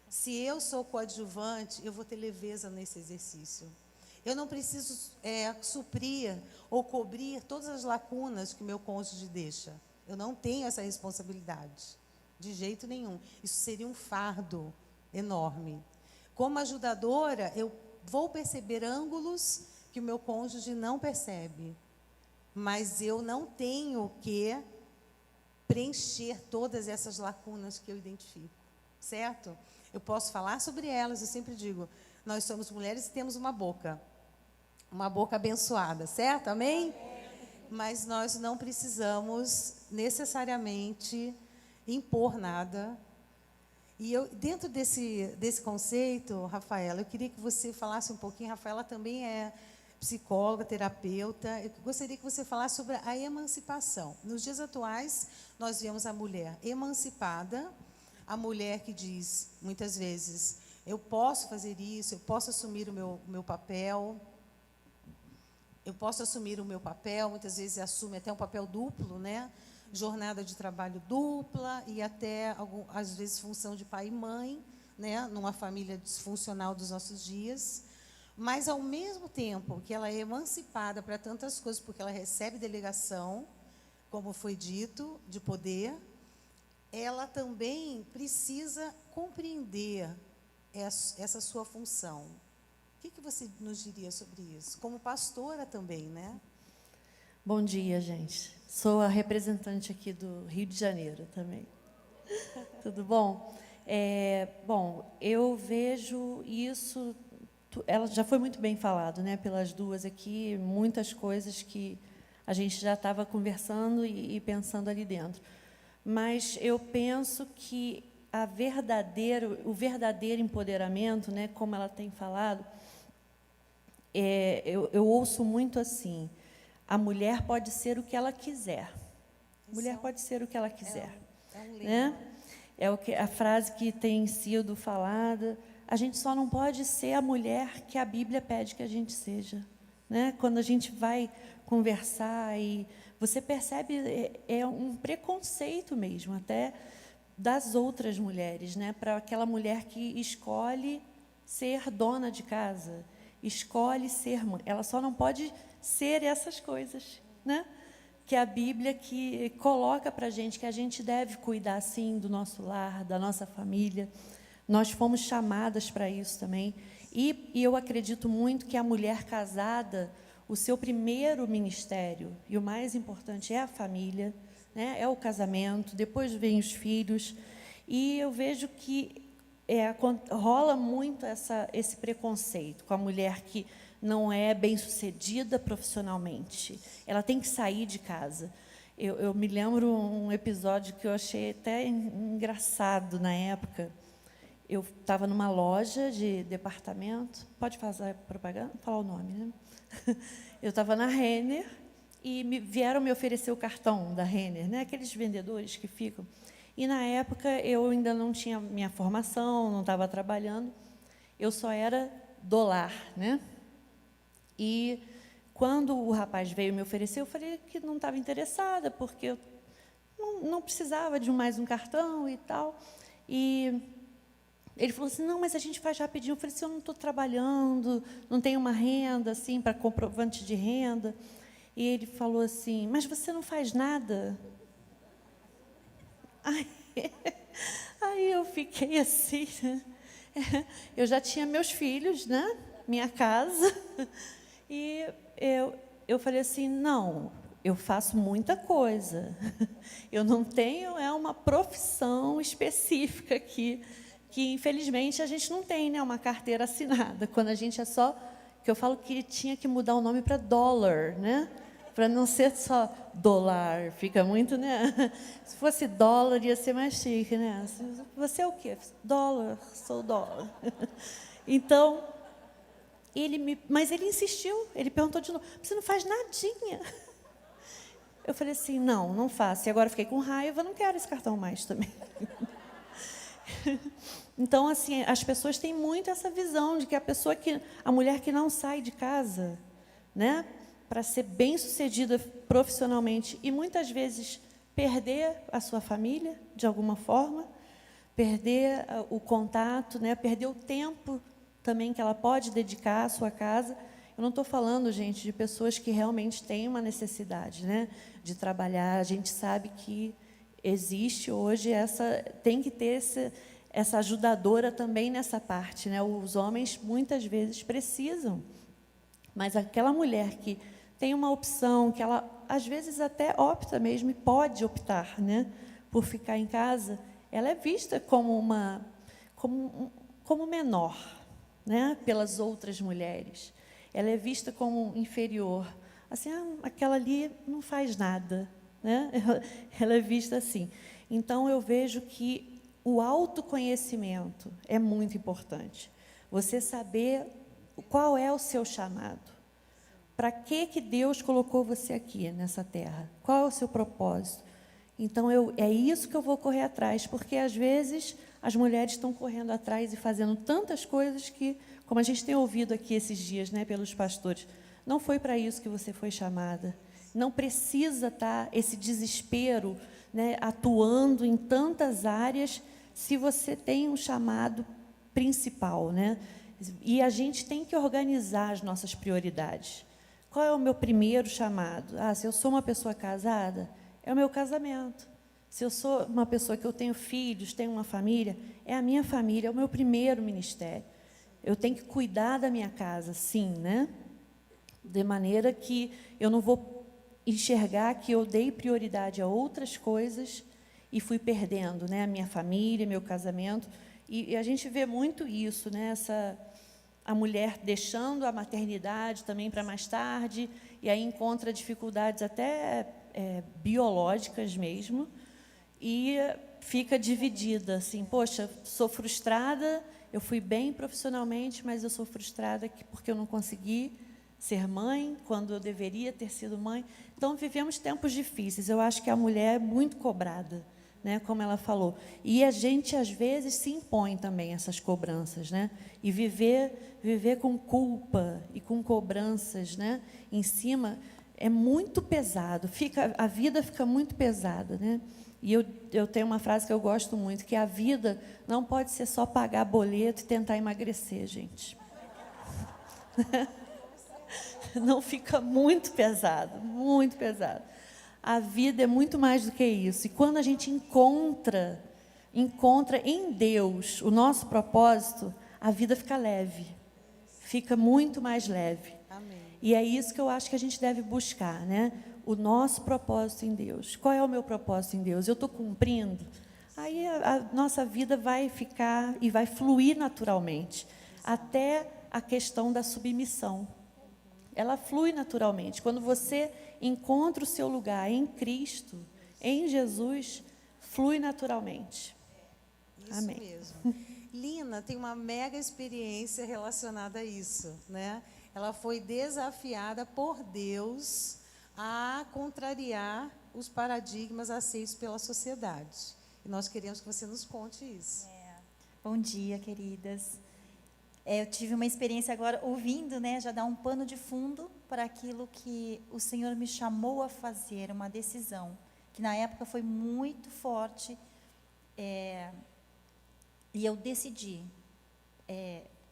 Se eu sou coadjuvante, eu vou ter leveza nesse exercício. Eu não preciso suprir ou cobrir todas as lacunas que o meu cônjuge deixa. Eu não tenho essa responsabilidade, de jeito nenhum. Isso seria um fardo enorme. Como ajudadora, eu vou perceber ângulos que o meu cônjuge não percebe. Mas eu não tenho que preencher todas essas lacunas que eu identifico, certo? Eu posso falar sobre elas, eu sempre digo, nós somos mulheres e temos uma boca abençoada, certo? Amém? Mas nós não precisamos necessariamente impor nada. E eu, dentro desse conceito, Rafaela, eu queria que você falasse um pouquinho, Rafaela também é psicóloga, terapeuta, eu gostaria que você falasse sobre a emancipação. Nos dias atuais, nós vemos a mulher emancipada, a mulher que diz, muitas vezes, eu posso fazer isso, eu posso assumir o meu papel, muitas vezes assume até um papel duplo, né? Jornada de trabalho dupla e até, às vezes, função de pai e mãe, né? Numa família disfuncional dos nossos dias. Mas, ao mesmo tempo que ela é emancipada para tantas coisas, porque ela recebe delegação, como foi dito, de poder, ela também precisa compreender essa sua função. O que você nos diria sobre isso? Como pastora também, né? Bom dia, gente. Sou a representante aqui do Rio de Janeiro também. Tudo bom? Bom, eu vejo isso... Ela já foi muito bem falado, né, pelas duas aqui, muitas coisas que a gente já estava conversando e pensando ali dentro. Mas eu penso que o verdadeiro empoderamento, né, como ela tem falado, eu ouço muito assim, a mulher pode ser o que ela quiser. A mulher pode ser o que ela quiser. Né? A frase que tem sido falada. A gente só não pode ser a mulher que a Bíblia pede que a gente seja, né? Quando a gente vai conversar e você percebe um preconceito mesmo até das outras mulheres, né? Para aquela mulher que escolhe ser dona de casa, escolhe ser mãe, ela só não pode ser essas coisas, né? Que a Bíblia que coloca para a gente que a gente deve cuidar sim do nosso lar, da nossa família. Nós fomos chamadas para isso também. E eu acredito muito que a mulher casada, o seu primeiro ministério, e o mais importante é a família, né? É o casamento, depois vem os filhos, e eu vejo que rola muito esse preconceito com a mulher que não é bem-sucedida profissionalmente. Ela tem que sair de casa. Eu me lembro um episódio que eu achei até engraçado na época. Eu estava numa loja de departamento, pode fazer propaganda? Falar o nome, né? Eu estava na Renner e vieram me oferecer o cartão da Renner, né? Aqueles vendedores que ficam. E, na época, eu ainda não tinha minha formação, não estava trabalhando, eu só era do lar, né? E, quando o rapaz veio me oferecer, eu falei que não estava interessada, porque eu não precisava de mais um cartão e tal. E ele falou assim, não, mas a gente faz rapidinho. Eu falei assim, eu não estou trabalhando, não tenho uma renda, assim, para comprovante de renda. E ele falou assim, mas você não faz nada? Aí eu fiquei assim, né? Eu já tinha meus filhos, né? Minha casa. E eu falei assim, não, eu faço muita coisa. Eu não tenho uma profissão específica aqui, que, infelizmente, a gente não tem, né, uma carteira assinada. Quando a gente é só... que eu falo que tinha que mudar o nome para dólar, né? Para não ser só dólar, fica muito, né? Se fosse dólar, ia ser mais chique, né? Você é o quê? Dólar, sou dólar. Então, mas ele insistiu, ele perguntou de novo, você não faz nadinha? Eu falei assim, não faço. E agora fiquei com raiva, não quero esse cartão mais também. Então, assim, as pessoas têm muito essa visão de que a mulher que não sai de casa, né, para ser bem-sucedida profissionalmente e muitas vezes perder a sua família de alguma forma, perder o contato, né, perder o tempo também que ela pode dedicar à sua casa. Eu não estou falando, gente, de pessoas que realmente têm uma necessidade, né, de trabalhar. A gente sabe que existe hoje tem que ter essa ajudadora também nessa parte, né? Os homens muitas vezes precisam, mas aquela mulher que tem uma opção, que ela às vezes até opta mesmo e pode optar, né, por ficar em casa, ela é vista como menor, né, pelas outras mulheres. Ela é vista como inferior, assim, aquela ali não faz nada, né? Ela é vista assim. Então eu vejo que o autoconhecimento é muito importante. Você saber qual é o seu chamado. Para que Deus colocou você aqui nessa terra? Qual é o seu propósito? Então, é isso que eu vou correr atrás, porque, às vezes, as mulheres estão correndo atrás e fazendo tantas coisas que, como a gente tem ouvido aqui esses dias, né, pelos pastores, não foi para isso que você foi chamada. Não precisa estar esse desespero, né, atuando em tantas áreas, se você tem um chamado principal, né? E a gente tem que organizar as nossas prioridades. Qual é o meu primeiro chamado? Se eu sou uma pessoa casada, é o meu casamento. Se eu sou uma pessoa que eu tenho filhos, tenho uma família, é a minha família, é o meu primeiro ministério. Eu tenho que cuidar da minha casa, sim, né? De maneira que eu não vou enxergar que eu dei prioridade a outras coisas e fui perdendo, né, a minha família, meu casamento. E a gente vê muito isso, né, a mulher deixando a maternidade também para mais tarde, e aí encontra dificuldades até biológicas mesmo, e fica dividida, assim, poxa, sou frustrada, eu fui bem profissionalmente, mas eu sou frustrada porque eu não consegui ser mãe quando eu deveria ter sido mãe. Então, vivemos tempos difíceis. Eu acho que a mulher é muito cobrada, né, como ela falou. E a gente, às vezes, se impõe também essas cobranças, né? E viver com culpa e com cobranças, né, em cima é muito pesado. A vida fica muito pesada, né? E eu tenho uma frase que eu gosto muito, que a vida não pode ser só pagar boleto e tentar emagrecer, gente. Não, fica muito pesado, muito pesado. A vida é muito mais do que isso. E quando a gente encontra em Deus o nosso propósito, a vida fica leve. fica muito mais leve. Amém. E é isso que eu acho que a gente deve buscar, né? O nosso propósito em Deus. Qual é o meu propósito em Deus? Eu estou cumprindo? Aí a nossa vida vai ficar e vai fluir naturalmente. Até a questão da submissão. Ela flui naturalmente. Quando você encontra o seu lugar em Cristo, em Jesus, flui naturalmente. Isso Amém. mesmo. Lina tem uma mega experiência relacionada a isso, né? Ela foi desafiada por Deus a contrariar os paradigmas aceitos pela sociedade. E nós queremos que você nos conte isso. Bom dia, queridas. Eu tive uma experiência agora ouvindo, né, já dá um pano de fundo para aquilo que o Senhor me chamou a fazer, uma decisão, que na época foi muito forte, e eu decidi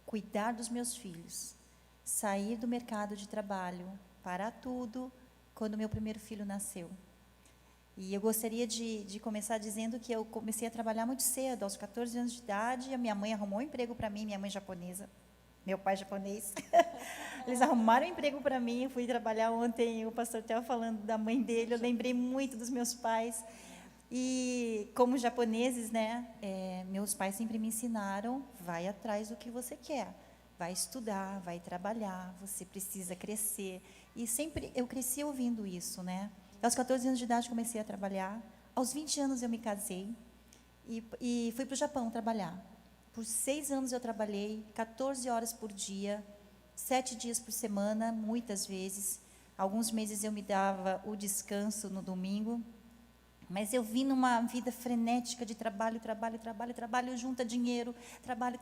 cuidar dos meus filhos, sair do mercado de trabalho, parar tudo, quando meu primeiro filho nasceu. E eu gostaria de começar dizendo que eu comecei a trabalhar muito cedo, aos 14 anos de idade. A minha mãe arrumou um emprego para mim, minha mãe japonesa, meu pai japonês. Eles arrumaram um emprego para mim, eu fui trabalhar ontem, o pastor estava falando da mãe dele, eu lembrei muito dos meus pais. E como japoneses, né, meus pais sempre me ensinaram, vai atrás do que você quer. Vai estudar, vai trabalhar, você precisa crescer. E sempre eu cresci ouvindo isso, né? Aos 14 anos de idade comecei a trabalhar. Aos 20 anos eu me casei e fui para o Japão trabalhar. Por 6 anos eu trabalhei, 14 horas por dia, 7 dias por semana, muitas vezes. Alguns meses eu me dava o descanso no domingo. Mas eu vim numa vida frenética de trabalho, junta dinheiro, trabalho,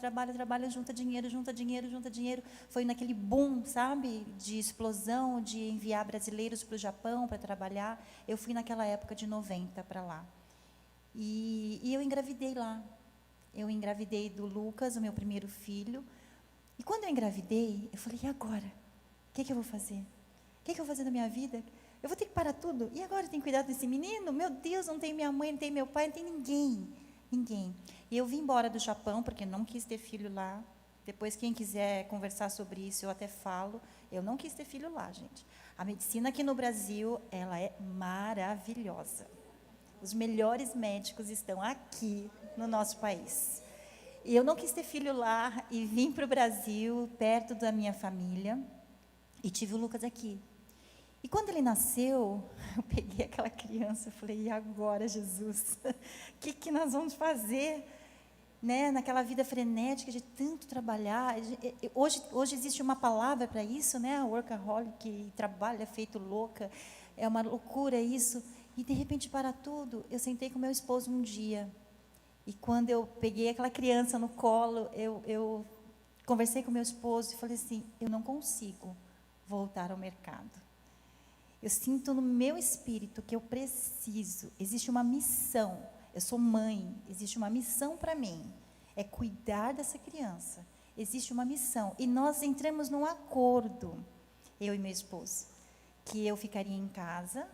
junta dinheiro. Foi naquele boom, sabe, de explosão, de enviar brasileiros para o Japão para trabalhar. Eu fui naquela época de 90 para lá. E eu engravidei lá. Eu engravidei do Lucas, o meu primeiro filho. E quando eu engravidei, eu falei, e agora? O que eu vou fazer? O que eu vou fazer da minha vida? Eu vou ter que parar tudo? E agora eu tenho que cuidar desse menino? Meu Deus, não tem minha mãe, não tem meu pai, não tem ninguém. E eu vim embora do Japão, porque não quis ter filho lá. Depois, quem quiser conversar sobre isso, eu até falo. Eu não quis ter filho lá, gente. A medicina aqui no Brasil, ela é maravilhosa. Os melhores médicos estão aqui no nosso país. E eu não quis ter filho lá e vim para o Brasil, perto da minha família, e tive o Lucas aqui. E quando ele nasceu, eu peguei aquela criança e falei, e agora, Jesus? O que nós vamos fazer? Né? Naquela vida frenética de tanto trabalhar. Hoje existe uma palavra para isso, né? Workaholic, que trabalha feito louca. É uma loucura isso. E, de repente, para tudo, eu sentei com meu esposo um dia. E quando eu peguei aquela criança no colo, eu conversei com meu esposo e falei assim, eu não consigo voltar ao mercado. Eu sinto no meu espírito que eu preciso, existe uma missão, eu sou mãe, existe uma missão para mim, é cuidar dessa criança, existe uma missão. E nós entramos num acordo, eu e meu esposo, que eu ficaria em casa,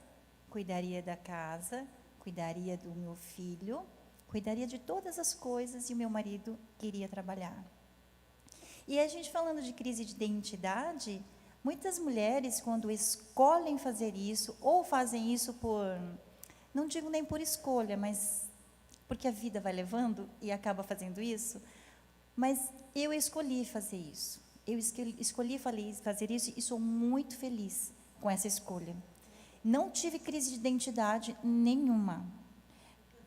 cuidaria da casa, cuidaria do meu filho, cuidaria de todas as coisas e o meu marido queria trabalhar. E a gente falando de crise de identidade, muitas mulheres, quando escolhem fazer isso, ou fazem isso por, não digo nem por escolha, mas porque a vida vai levando e acaba fazendo isso, mas eu escolhi fazer isso. Eu escolhi fazer isso e sou muito feliz com essa escolha. Não tive crise de identidade nenhuma.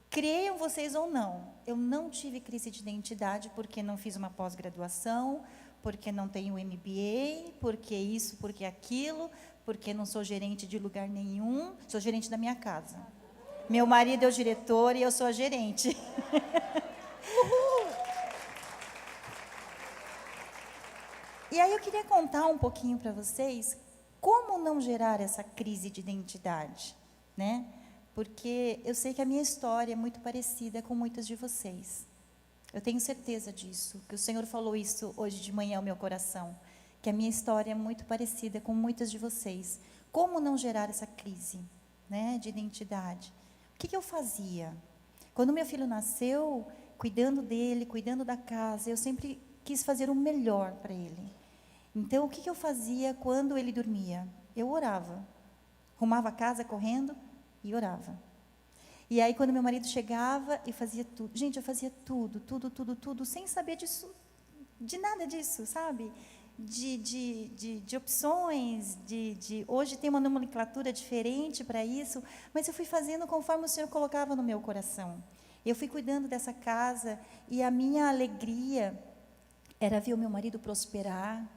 Creiam vocês ou não, eu não tive crise de identidade porque não fiz uma pós-graduação, porque não tenho MBA, porque isso, porque aquilo, porque não sou gerente de lugar nenhum, sou gerente da minha casa. Meu marido é o diretor e eu sou a gerente. E aí eu queria contar um pouquinho para vocês como não gerar essa crise de identidade, né? Porque eu sei que a minha história é muito parecida com muitas de vocês. Eu tenho certeza disso, que o Senhor falou isso hoje de manhã ao meu coração, que a minha história é muito parecida com muitas de vocês. Como não gerar essa crise, né, de identidade? O que eu fazia? Quando meu filho nasceu, cuidando dele, cuidando da casa, eu sempre quis fazer o melhor para ele. Então, o que eu fazia quando ele dormia? Eu orava. Arrumava a casa correndo e orava. E aí, quando meu marido chegava, eu fazia tudo. Gente, eu fazia tudo, sem saber disso, de nada disso, sabe? De opções, hoje tem uma nomenclatura diferente para isso, mas eu fui fazendo conforme o Senhor colocava no meu coração. Eu fui cuidando dessa casa, e a minha alegria era ver o meu marido prosperar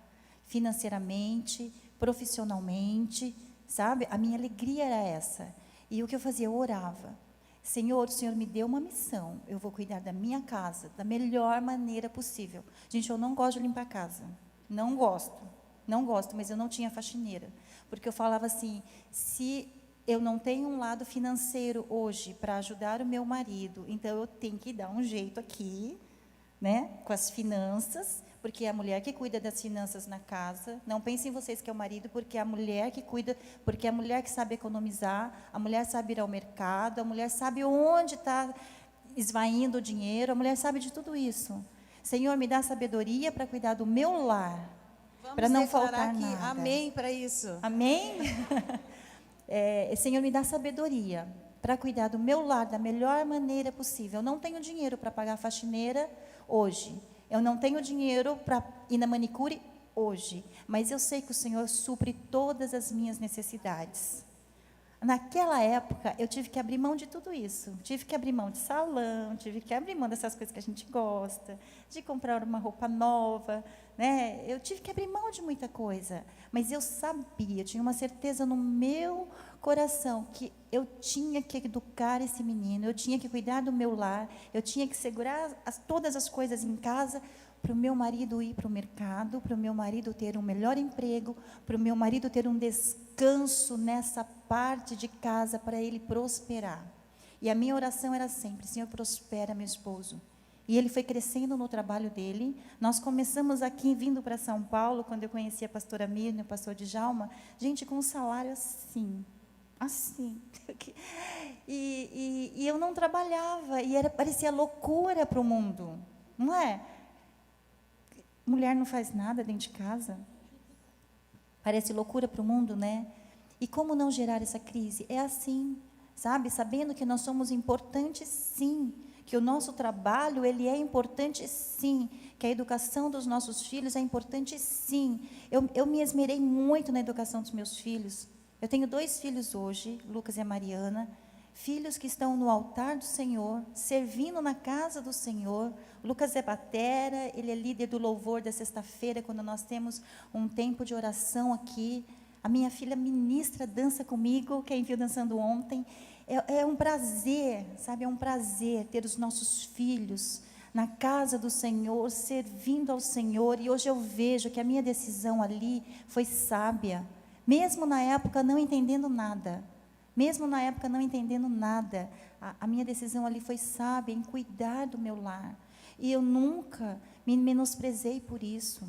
financeiramente, profissionalmente, sabe? A minha alegria era essa. E o que eu fazia? Eu orava. Senhor, o Senhor me deu uma missão, eu vou cuidar da minha casa da melhor maneira possível. Gente, eu não gosto de limpar a casa, não gosto, mas eu não tinha faxineira, porque eu falava assim, se eu não tenho um lado financeiro hoje para ajudar o meu marido, então eu tenho que dar um jeito aqui, né, com as finanças, porque é a mulher que cuida das finanças na casa. Não pensem vocês que é o marido, porque é a mulher que cuida, porque é a mulher que sabe economizar, a mulher sabe ir ao mercado, a mulher sabe onde está esvaindo o dinheiro, a mulher sabe de tudo isso. Senhor, me dá sabedoria para cuidar do meu lar, para não faltar aqui, nada. amém para isso. Amém? Senhor, me dá sabedoria para cuidar do meu lar da melhor maneira possível. Eu não tenho dinheiro para pagar a faxineira hoje. Eu não tenho dinheiro para ir na manicure hoje. Mas eu sei que o Senhor supre todas as minhas necessidades. Naquela época, eu tive que abrir mão de tudo isso. Tive que abrir mão de salão, tive que abrir mão dessas coisas que a gente gosta, de comprar uma roupa nova, né? Eu tive que abrir mão de muita coisa. Mas eu sabia, eu tinha uma certeza no meu coração que eu tinha que educar esse menino, eu tinha que cuidar do meu lar, eu tinha que segurar todas as coisas em casa para o meu marido ir para o mercado, para o meu marido ter um melhor emprego, para o meu marido ter um descanso nessa parte de casa, para ele prosperar. E a minha oração era sempre, Senhor, prospera meu esposo. E ele foi crescendo no trabalho dele. Nós começamos aqui, vindo para São Paulo, quando eu conheci a pastora Mirna e o pastor Djalma, gente, com um salário assim. E eu não trabalhava, e parecia loucura para o mundo, não é? Mulher não faz nada dentro de casa. Parece loucura para o mundo, né? E como não gerar essa crise? É assim, sabe? Sabendo que nós somos importantes, sim. Que o nosso trabalho, ele é importante, sim. Que a educação dos nossos filhos é importante, sim. Eu me esmerei muito na educação dos meus filhos. Eu tenho 2 filhos hoje, Lucas e a Mariana. Filhos que estão no altar do Senhor, servindo na casa do Senhor. O Lucas é batera, ele é líder do louvor da sexta-feira, quando nós temos um tempo de oração aqui. A minha filha ministra, dança comigo, quem viu dançando ontem. É um prazer, sabe, é um prazer ter os nossos filhos na casa do Senhor, servindo ao Senhor. E hoje eu vejo que a minha decisão ali foi sábia, mesmo na época não entendendo nada. Mesmo na época não entendendo nada, a minha decisão ali foi sábia em cuidar do meu lar. E eu nunca me menosprezei por isso.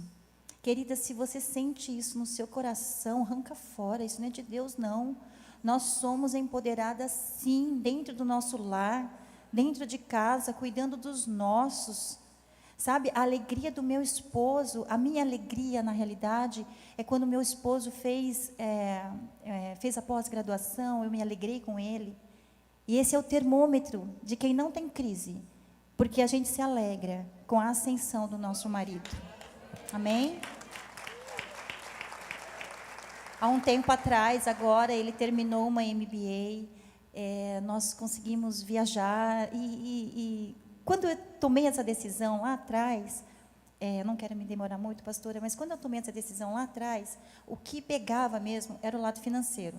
Querida, se você sente isso no seu coração, arranca fora, isso não é de Deus, não. Nós somos empoderadas, sim, dentro do nosso lar, dentro de casa, cuidando dos nossos. Sabe, a alegria do meu esposo, a minha alegria, na realidade, é quando meu esposo fez a pós-graduação, eu me alegrei com ele. E esse é o termômetro de quem não tem crise, porque a gente se alegra com a ascensão do nosso marido. Amém? Há um tempo atrás, agora, ele terminou uma MBA, nós conseguimos viajar e quando eu tomei essa decisão lá atrás, não quero me demorar muito, pastora, mas quando eu tomei essa decisão lá atrás, o que pegava mesmo era o lado financeiro,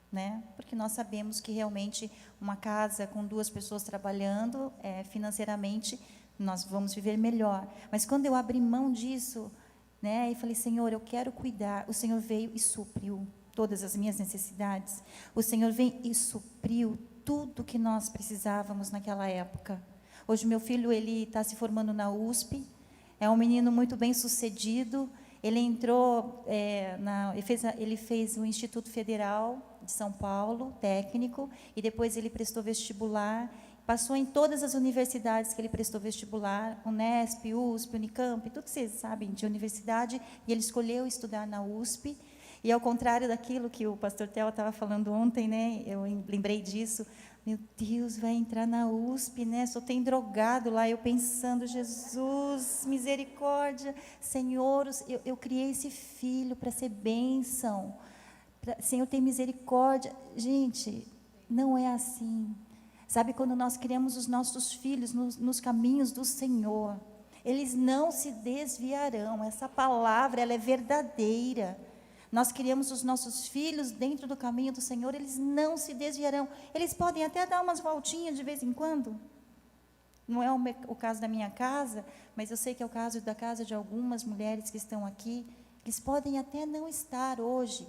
né? Porque nós sabemos que realmente uma casa com 2 pessoas trabalhando, financeiramente, nós vamos viver melhor. Mas quando eu abri mão disso, né, e falei, Senhor, eu quero cuidar, o Senhor veio e supriu todas as minhas necessidades. O Senhor veio e supriu tudo que nós precisávamos naquela época. Hoje meu filho, ele está se formando na USP, é um menino muito bem sucedido, ele entrou, ele fez o Instituto Federal de São Paulo, técnico, e depois ele prestou vestibular, passou em todas as universidades que ele prestou vestibular, Unesp, USP, Unicamp, tudo que vocês sabem de universidade, e ele escolheu estudar na USP. E ao contrário daquilo que o pastor Theo estava falando ontem, né, eu lembrei disso, meu Deus, vai entrar na USP, né? Só tem drogado lá, eu pensando, Jesus, misericórdia, Senhor, eu criei esse filho para ser bênção, Senhor, tem misericórdia. Gente, não é assim. Sabe, quando nós criamos os nossos filhos nos caminhos do Senhor, eles não se desviarão. Essa palavra, ela é verdadeira. Nós criamos os nossos filhos dentro do caminho do Senhor, eles não se desviarão. Eles podem até dar umas voltinhas de vez em quando. Não é o caso da minha casa, mas eu sei que é o caso da casa de algumas mulheres que estão aqui. Eles podem até não estar hoje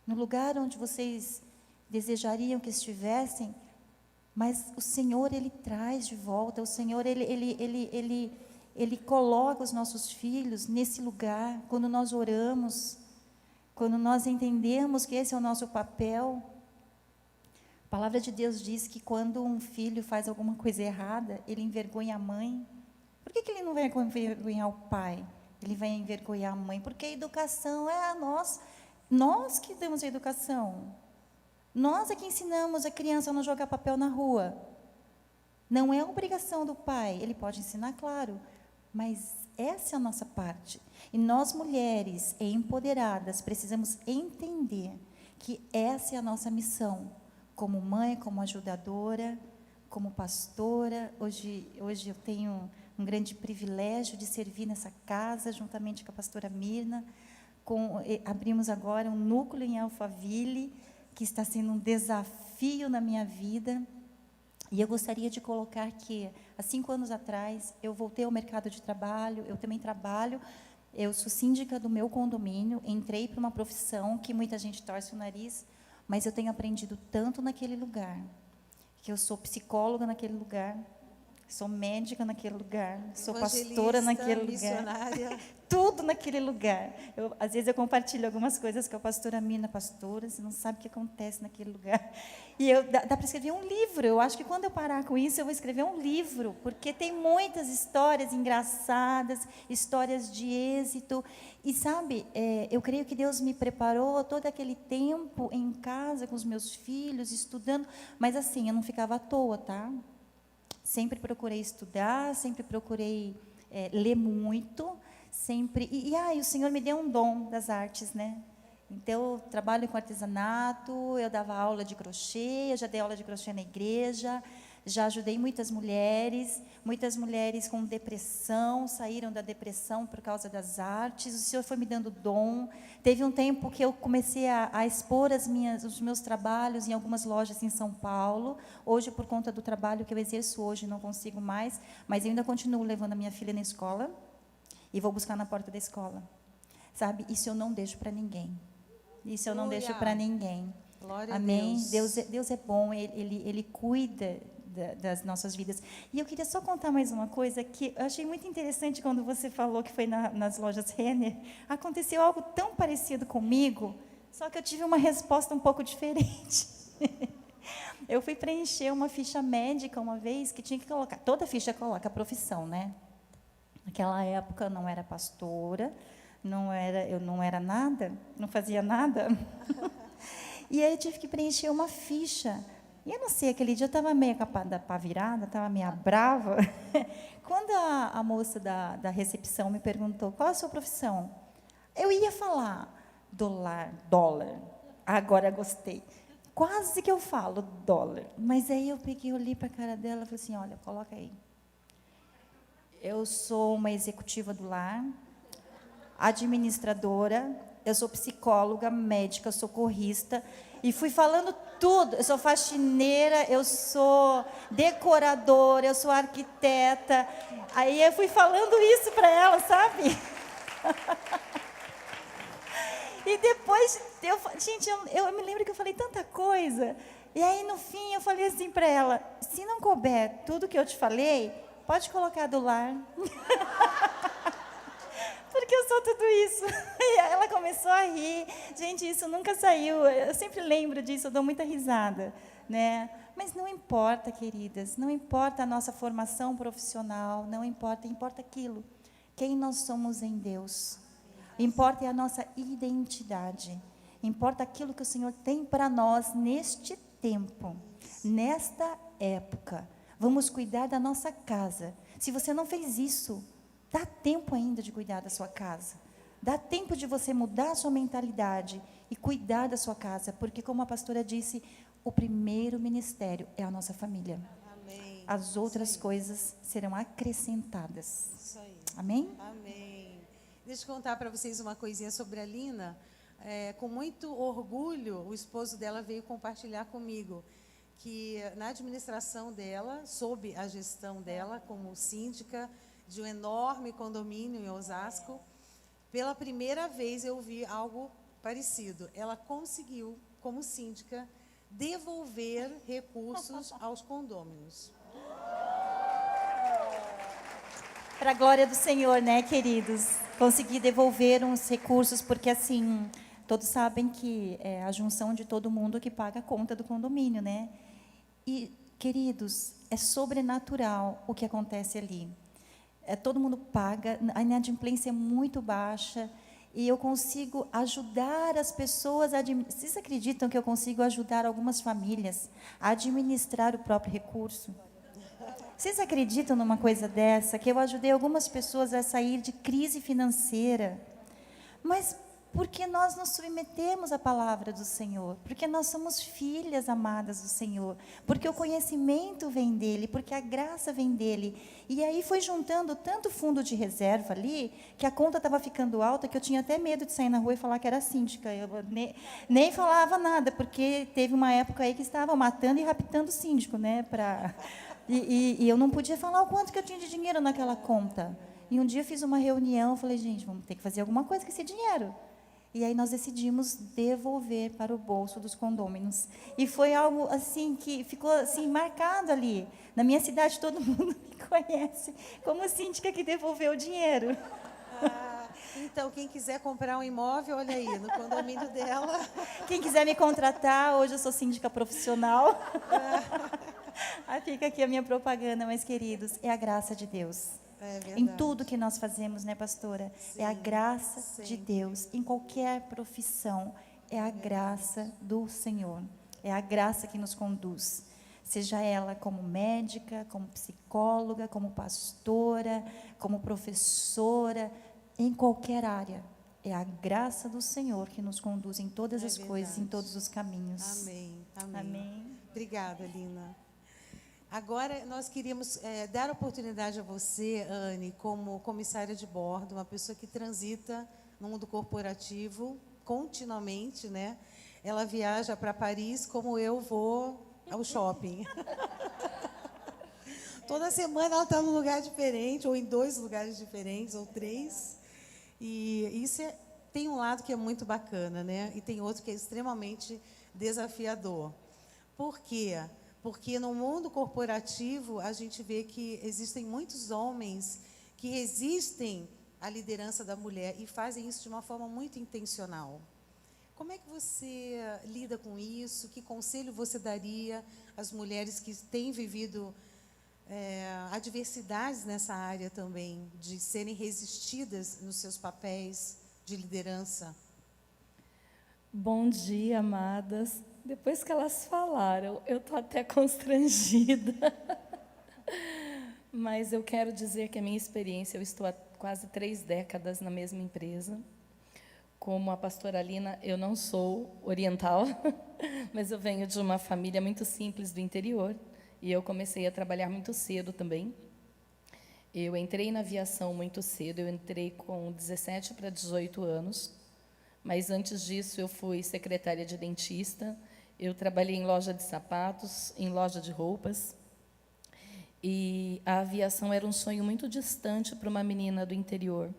no lugar onde vocês desejariam que estivessem, mas o Senhor, Ele traz de volta. O Senhor, Ele coloca os nossos filhos nesse lugar, quando nós oramos, quando nós entendemos que esse é o nosso papel. A palavra de Deus diz que quando um filho faz alguma coisa errada, ele envergonha a mãe. Por que ele não vai envergonhar o pai? Ele vai envergonhar a mãe, porque a educação é a nós que damos a educação. Nós é que ensinamos a criança a não jogar papel na rua. Não é obrigação do pai, ele pode ensinar, claro, mas essa é a nossa parte. E nós, mulheres empoderadas, precisamos entender que essa é a nossa missão, como mãe, como ajudadora, como pastora. Hoje eu tenho um grande privilégio de servir nessa casa, juntamente com a pastora Mirna. Abrimos agora um núcleo em Alphaville, que está sendo um desafio na minha vida. E eu gostaria de colocar que, há 5 anos atrás, eu voltei ao mercado de trabalho, eu também trabalho, eu sou síndica do meu condomínio, entrei para uma profissão que muita gente torce o nariz, mas eu tenho aprendido tanto naquele lugar, que eu sou psicóloga naquele lugar, sou médica naquele lugar, sou pastora naquele lugar, tudo naquele lugar. Às vezes eu compartilho algumas coisas com a pastora Mina, pastora, você não sabe o que acontece naquele lugar. E dá para escrever um livro. Eu acho que quando eu parar com isso, eu vou escrever um livro, porque tem muitas histórias engraçadas, histórias de êxito. E sabe, eu creio que Deus me preparou todo aquele tempo em casa com os meus filhos, estudando, mas assim, eu não ficava à toa, tá? Sempre procurei estudar, sempre procurei ler muito, sempre. E o Senhor me deu um dom das artes, né? Então, eu trabalho com artesanato, eu dava aula de crochê, eu já dei aula de crochê na igreja, já ajudei muitas mulheres com depressão, saíram da depressão por causa das artes. O Senhor foi me dando dom. Teve um tempo que eu comecei a expor os meus trabalhos em algumas lojas em São Paulo. Hoje, por conta do trabalho que eu exerço hoje, não consigo mais, mas eu ainda continuo levando a minha filha na escola e vou buscar na porta da escola. Sabe, isso eu não deixo para ninguém. Isso eu não deixo para ninguém. Glória Amém? a Deus. Deus é bom, Ele cuida das nossas vidas. E eu queria só contar mais uma coisa que eu achei muito interessante quando você falou que foi nas lojas Renner. Aconteceu algo tão parecido comigo, só que eu tive uma resposta um pouco diferente. Eu fui preencher uma ficha médica uma vez, que tinha que colocar, toda ficha coloca a profissão, né? Naquela época eu não era pastora, eu não era nada, não fazia nada. E aí eu tive que preencher uma ficha. E eu não sei, aquele dia eu estava meio com a pá virada, estava meio brava. Quando a moça da recepção me perguntou, qual é a sua profissão? Eu ia falar dólar. Agora gostei. Quase que eu falo dólar. Mas aí eu olhei para a cara dela e falei assim, olha, coloca aí. Eu sou uma executiva do lar, administradora, eu sou psicóloga, médica, socorrista, e fui falando tudo. Eu sou faxineira, eu sou decoradora, eu sou arquiteta. Aí eu fui falando isso para ela, sabe? E depois, eu me lembro que eu falei tanta coisa. E aí, no fim, eu falei assim para ela, se não couber tudo que eu te falei, pode colocar do lar. Porque eu sou tudo isso. E aí ela começou a rir. Gente, isso nunca saiu. Eu sempre lembro disso, eu dou muita risada, né? Mas não importa, queridas, não importa a nossa formação profissional, não importa, importa aquilo, quem nós somos em Deus. Importa é a nossa identidade. Importa aquilo que o Senhor tem para nós neste tempo, nesta época. Vamos cuidar da nossa casa. Se você não fez isso, dá tempo ainda de cuidar da sua casa. Dá tempo de você mudar a sua mentalidade e cuidar da sua casa, porque como a pastora disse, o primeiro ministério é a nossa família. Amém. As outras coisas serão acrescentadas. Isso aí. Amém? Amém. Deixa eu contar para vocês uma coisinha sobre a Lina. Com muito orgulho, o esposo dela veio compartilhar comigo que na administração dela, sob a gestão dela como síndica de um enorme condomínio em Osasco, pela primeira vez eu vi algo parecido. Ela conseguiu, como síndica, devolver recursos aos condôminos. Para a glória do Senhor, né, queridos? Consegui devolver uns recursos, porque assim, todos sabem que é a junção de todo mundo que paga a conta do condomínio, né? E, queridos, é sobrenatural o que acontece ali. Todo mundo paga, a inadimplência é muito baixa, e eu consigo ajudar as pessoas a... Vocês acreditam que eu consigo ajudar algumas famílias a administrar o próprio recurso? Vocês acreditam numa coisa dessa? Que eu ajudei algumas pessoas a sair de crise financeira. Mas porque nós nos submetemos à palavra do Senhor. Porque nós somos filhas amadas do Senhor. Porque o conhecimento vem dEle. Porque a graça vem dEle. E aí foi juntando tanto fundo de reserva ali, que a conta estava ficando alta, que eu tinha até medo de sair na rua e falar que era síndica. Eu nem falava nada, porque teve uma época aí que estava matando e raptando o síndico, né, E eu não podia falar o quanto que eu tinha de dinheiro naquela conta. E um dia eu fiz uma reunião, falei, gente, vamos ter que fazer alguma coisa com esse dinheiro. E aí nós decidimos devolver para o bolso dos condôminos. E foi algo assim que ficou assim marcado ali. Na minha cidade todo mundo me conhece como síndica que devolveu o dinheiro. Então, quem quiser comprar um imóvel, olha aí, no condomínio dela. Quem quiser me contratar, hoje eu sou síndica profissional. Fica aqui a minha propaganda, meus queridos, é a graça de Deus. Em tudo que nós fazemos, né, pastora? Sim, é a graça de Deus. Em qualquer profissão, é a graça do Senhor. É a graça que nos conduz. Seja ela como médica, como psicóloga, como pastora, como professora, em qualquer área. É a graça do Senhor que nos conduz em todas as coisas, em todos os caminhos. Amém. Amém. Amém. Obrigada, Lina. Agora, nós queríamos dar oportunidade a você, Anne, como comissária de bordo, uma pessoa que transita no mundo corporativo continuamente, né? Ela viaja para Paris como eu vou ao shopping. Toda semana ela está num lugar diferente, ou em 2 lugares diferentes, ou 3. E isso tem um lado que é muito bacana, né? E tem outro que é extremamente desafiador. Por quê? Porque no mundo corporativo, a gente vê que existem muitos homens que resistem à liderança da mulher e fazem isso de uma forma muito intencional. Como é que você lida com isso? Que conselho você daria às mulheres que têm vivido adversidades nessa área também, de serem resistidas nos seus papéis de liderança? Bom dia, amadas. Depois que elas falaram, eu estou até constrangida. Mas eu quero dizer que a minha experiência, eu estou há quase 3 décadas na mesma empresa. Como a pastora Lina, eu não sou oriental, mas eu venho de uma família muito simples do interior. E eu comecei a trabalhar muito cedo também. Eu entrei na aviação muito cedo, eu entrei com 17 para 18 anos. Mas antes disso, eu fui secretária de dentista. Eu trabalhei em loja de sapatos, em loja de roupas. E a aviação era um sonho muito distante para uma menina do interior,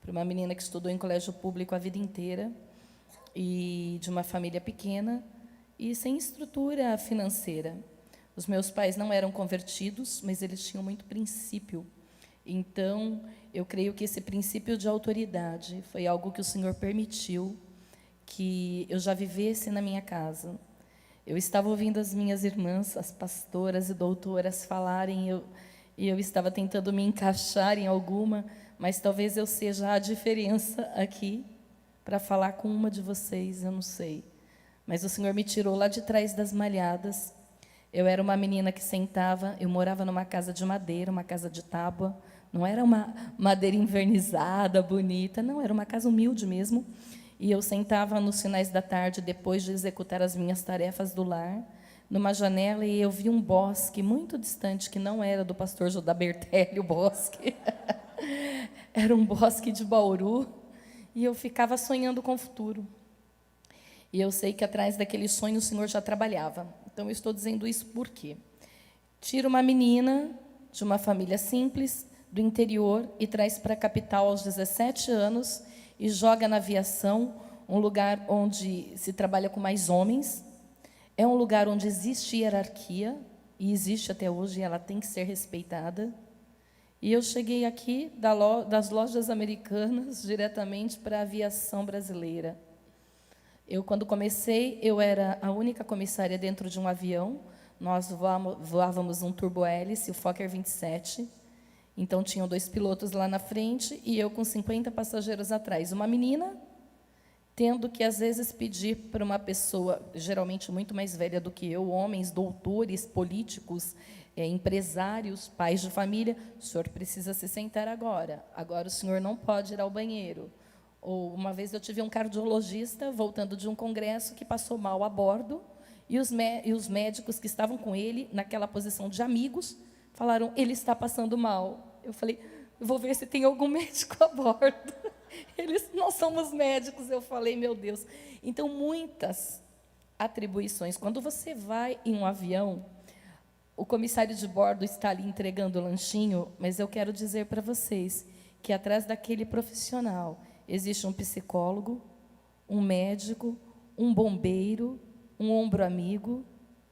para uma menina que estudou em colégio público a vida inteira, e de uma família pequena, e sem estrutura financeira. Os meus pais não eram convertidos, mas eles tinham muito princípio. Então, eu creio que esse princípio de autoridade foi algo que o Senhor permitiu que eu já vivesse na minha casa. Eu estava ouvindo as minhas irmãs, as pastoras e doutoras falarem, e eu estava tentando me encaixar em alguma, mas talvez eu seja a diferença aqui para falar com uma de vocês, eu não sei. Mas o Senhor me tirou lá de trás das malhadas. Eu era uma menina que sentava, eu morava numa casa de madeira, uma casa de tábua, não era uma madeira invernizada, bonita, não, era uma casa humilde mesmo. E eu sentava nos finais da tarde, depois de executar as minhas tarefas do lar, numa janela, e eu vi um bosque muito distante, que não era do pastor Judá Bertelli, o bosque. Era um bosque de Bauru, e eu ficava sonhando com o futuro. E eu sei que atrás daquele sonho o Senhor já trabalhava. Então, eu estou dizendo isso por quê? Tira uma menina de uma família simples, do interior, e traz para a capital aos 17 anos, e joga na aviação, um lugar onde se trabalha com mais homens. É um lugar onde existe hierarquia, e existe até hoje, e ela tem que ser respeitada. E eu cheguei aqui das lojas americanas, diretamente para a aviação brasileira. Eu, quando comecei, eu era a única comissária dentro de um avião. Nós voávamos um turbo-hélice, o Fokker 27. Então, tinham 2 pilotos lá na frente e eu com 50 passageiros atrás. Uma menina tendo que, às vezes, pedir para uma pessoa, geralmente muito mais velha do que eu, homens, doutores, políticos, empresários, pais de família, o senhor precisa se sentar agora o senhor não pode ir ao banheiro. Ou, uma vez, eu tive um cardiologista, voltando de um congresso, que passou mal a bordo, e os médicos que estavam com ele, naquela posição de amigos, falaram, ele está passando mal. Eu falei, eu vou ver se tem algum médico a bordo. Eles, nós somos médicos. Eu falei, meu Deus. Então, muitas atribuições. Quando você vai em um avião, o comissário de bordo está ali entregando o lanchinho, mas eu quero dizer para vocês que atrás daquele profissional existe um psicólogo, um médico, um bombeiro, um ombro amigo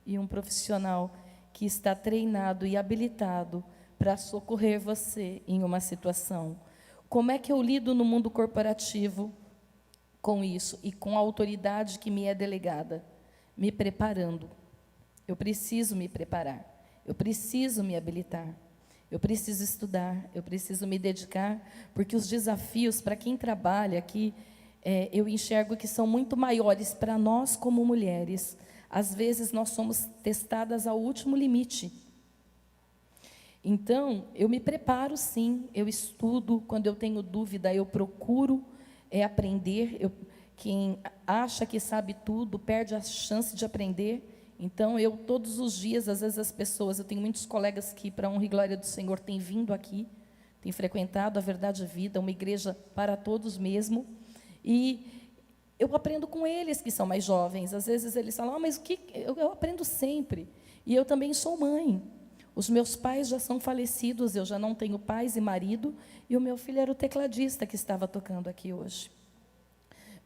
e um profissional que está treinado e habilitado para socorrer você em uma situação. Como é que eu lido no mundo corporativo com isso e com a autoridade que me é delegada? Me preparando. Eu preciso me preparar. Eu preciso me habilitar. Eu preciso estudar. Eu preciso me dedicar, porque os desafios para quem trabalha aqui, eu enxergo que são muito maiores para nós como mulheres. Às vezes, nós somos testadas ao último limite. Então, eu me preparo, sim, eu estudo, quando eu tenho dúvida, eu procuro aprender. Quem acha que sabe tudo, perde a chance de aprender. Então, eu, todos os dias, às vezes as pessoas, eu tenho muitos colegas que, para a honra e glória do Senhor, têm vindo aqui, têm frequentado a Verdade e Vida, uma igreja para todos mesmo, e eu aprendo com eles, que são mais jovens. Às vezes eles falam, mas o que eu aprendo sempre. E eu também sou mãe. Os meus pais já são falecidos, eu já não tenho pais e marido, e o meu filho era o tecladista que estava tocando aqui hoje.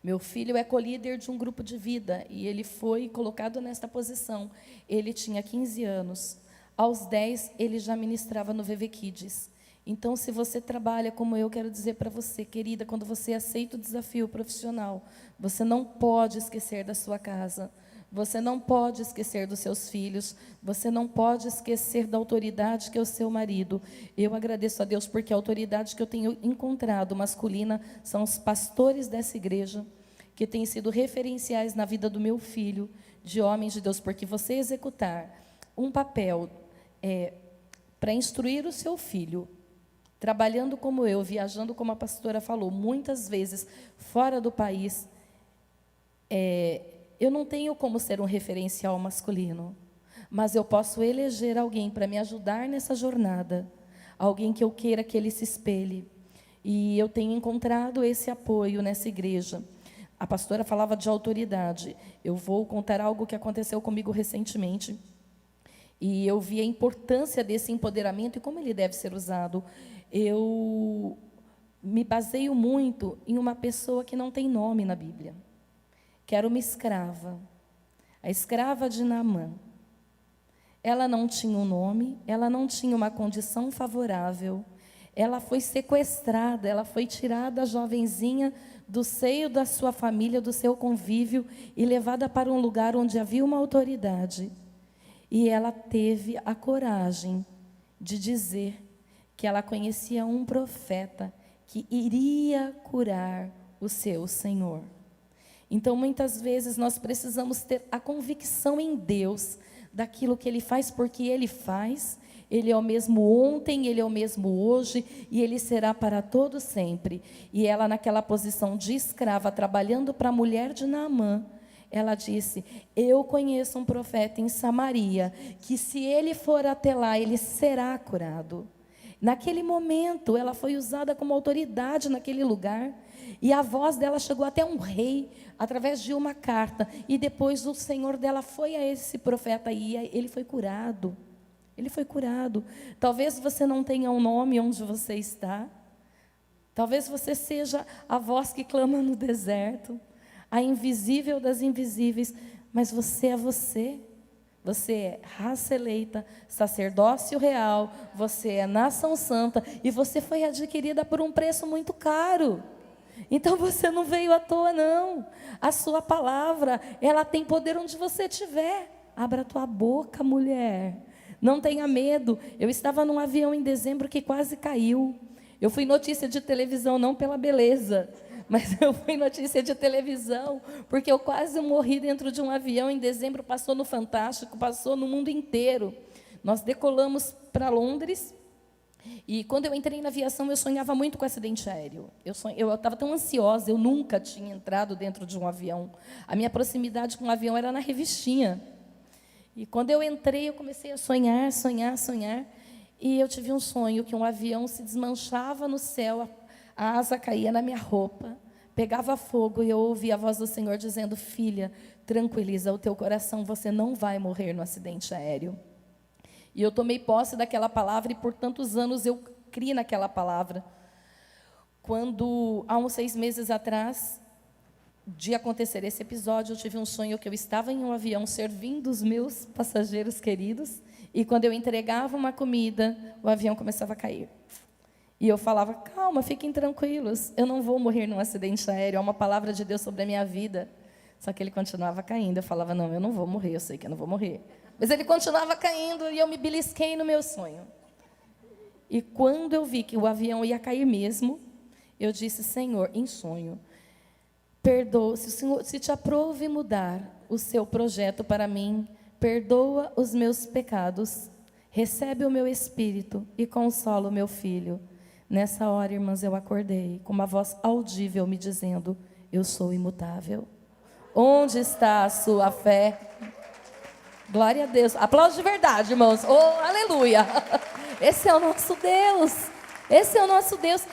Meu filho é co-líder de um grupo de vida, e ele foi colocado nesta posição. Ele tinha 15 anos. Aos 10, ele já ministrava no VV Kids. Então, se você trabalha como eu, quero dizer para você, querida, quando você aceita o desafio profissional, você não pode esquecer da sua casa, você não pode esquecer dos seus filhos, você não pode esquecer da autoridade que é o seu marido. Eu agradeço a Deus porque a autoridade que eu tenho encontrado masculina são os pastores dessa igreja, que têm sido referenciais na vida do meu filho, de homens de Deus, porque você executar um papel para instruir o seu filho, trabalhando como eu, viajando como a pastora falou, muitas vezes fora do país, eu não tenho como ser um referencial masculino, mas eu posso eleger alguém para me ajudar nessa jornada, alguém que eu queira que ele se espelhe. E eu tenho encontrado esse apoio nessa igreja. A pastora falava de autoridade. Eu vou contar algo que aconteceu comigo recentemente. E eu vi a importância desse empoderamento e como ele deve ser usado. Eu me baseio muito em uma pessoa que não tem nome na Bíblia, que era uma escrava, a escrava de Naamã. Ela não tinha um nome, ela não tinha uma condição favorável, ela foi sequestrada, ela foi tirada, a jovenzinha, do seio da sua família, do seu convívio, e levada para um lugar onde havia uma autoridade. E ela teve a coragem de dizer que ela conhecia um profeta que iria curar o seu Senhor. Então, muitas vezes, nós precisamos ter a convicção em Deus daquilo que Ele faz, porque Ele faz. Ele é o mesmo ontem, Ele é o mesmo hoje, e Ele será para todo sempre. E ela, naquela posição de escrava, trabalhando para a mulher de Naamã, ela disse: eu conheço um profeta em Samaria, que se ele for até lá, ele será curado. Naquele momento, ela foi usada como autoridade naquele lugar, e a voz dela chegou até um rei, através de uma carta, e depois o Senhor dela foi a esse profeta, e ele foi curado. Ele foi curado. Talvez você não tenha um nome onde você está. Talvez você seja a voz que clama no deserto, a invisível das invisíveis, mas você é você. Você é raça eleita, sacerdócio real, você é nação santa, e você foi adquirida por um preço muito caro. Então você não veio à toa, não. A sua palavra, ela tem poder onde você estiver. Abra a tua boca, mulher. Não tenha medo. Eu estava num avião em dezembro que quase caiu. Eu fui notícia de televisão, não pela beleza, mas eu fui notícia de televisão, porque eu quase morri dentro de um avião em dezembro, passou no Fantástico, passou no mundo inteiro. Nós decolamos para Londres, e quando eu entrei na aviação, eu sonhava muito com acidente aéreo. Eu estava tão ansiosa, eu nunca tinha entrado dentro de um avião. A minha proximidade com o avião era na revistinha. E quando eu entrei, eu comecei a sonhar, sonhar, sonhar. E eu tive um sonho que um avião se desmanchava no céu, a asa caía na minha roupa, pegava fogo, e eu ouvi a voz do Senhor dizendo: filha, tranquiliza o teu coração, você não vai morrer no acidente aéreo. E eu tomei posse daquela palavra, e por tantos anos eu criei naquela palavra. Quando, há uns 6 meses atrás, de acontecer esse episódio, eu tive um sonho que eu estava em um avião servindo os meus passageiros queridos, e quando eu entregava uma comida, o avião começava a cair. E eu falava: calma, fiquem tranquilos, eu não vou morrer num acidente aéreo, é uma palavra de Deus sobre a minha vida. Só que ele continuava caindo. Eu falava: não, eu não vou morrer, eu sei que eu não vou morrer. Mas ele continuava caindo, e eu me belisquei no meu sonho. E quando eu vi que o avião ia cair mesmo, eu disse: Senhor, em sonho, perdoa, se o Senhor se te aprouve mudar o seu projeto para mim, perdoa os meus pecados, recebe o meu espírito e consola o meu filho. Nessa hora, irmãs, eu acordei com uma voz audível me dizendo: eu sou imutável. Onde está a sua fé? Glória a Deus. Aplausos de verdade, irmãos. Oh, aleluia. Esse é o nosso Deus. Esse é o nosso Deus.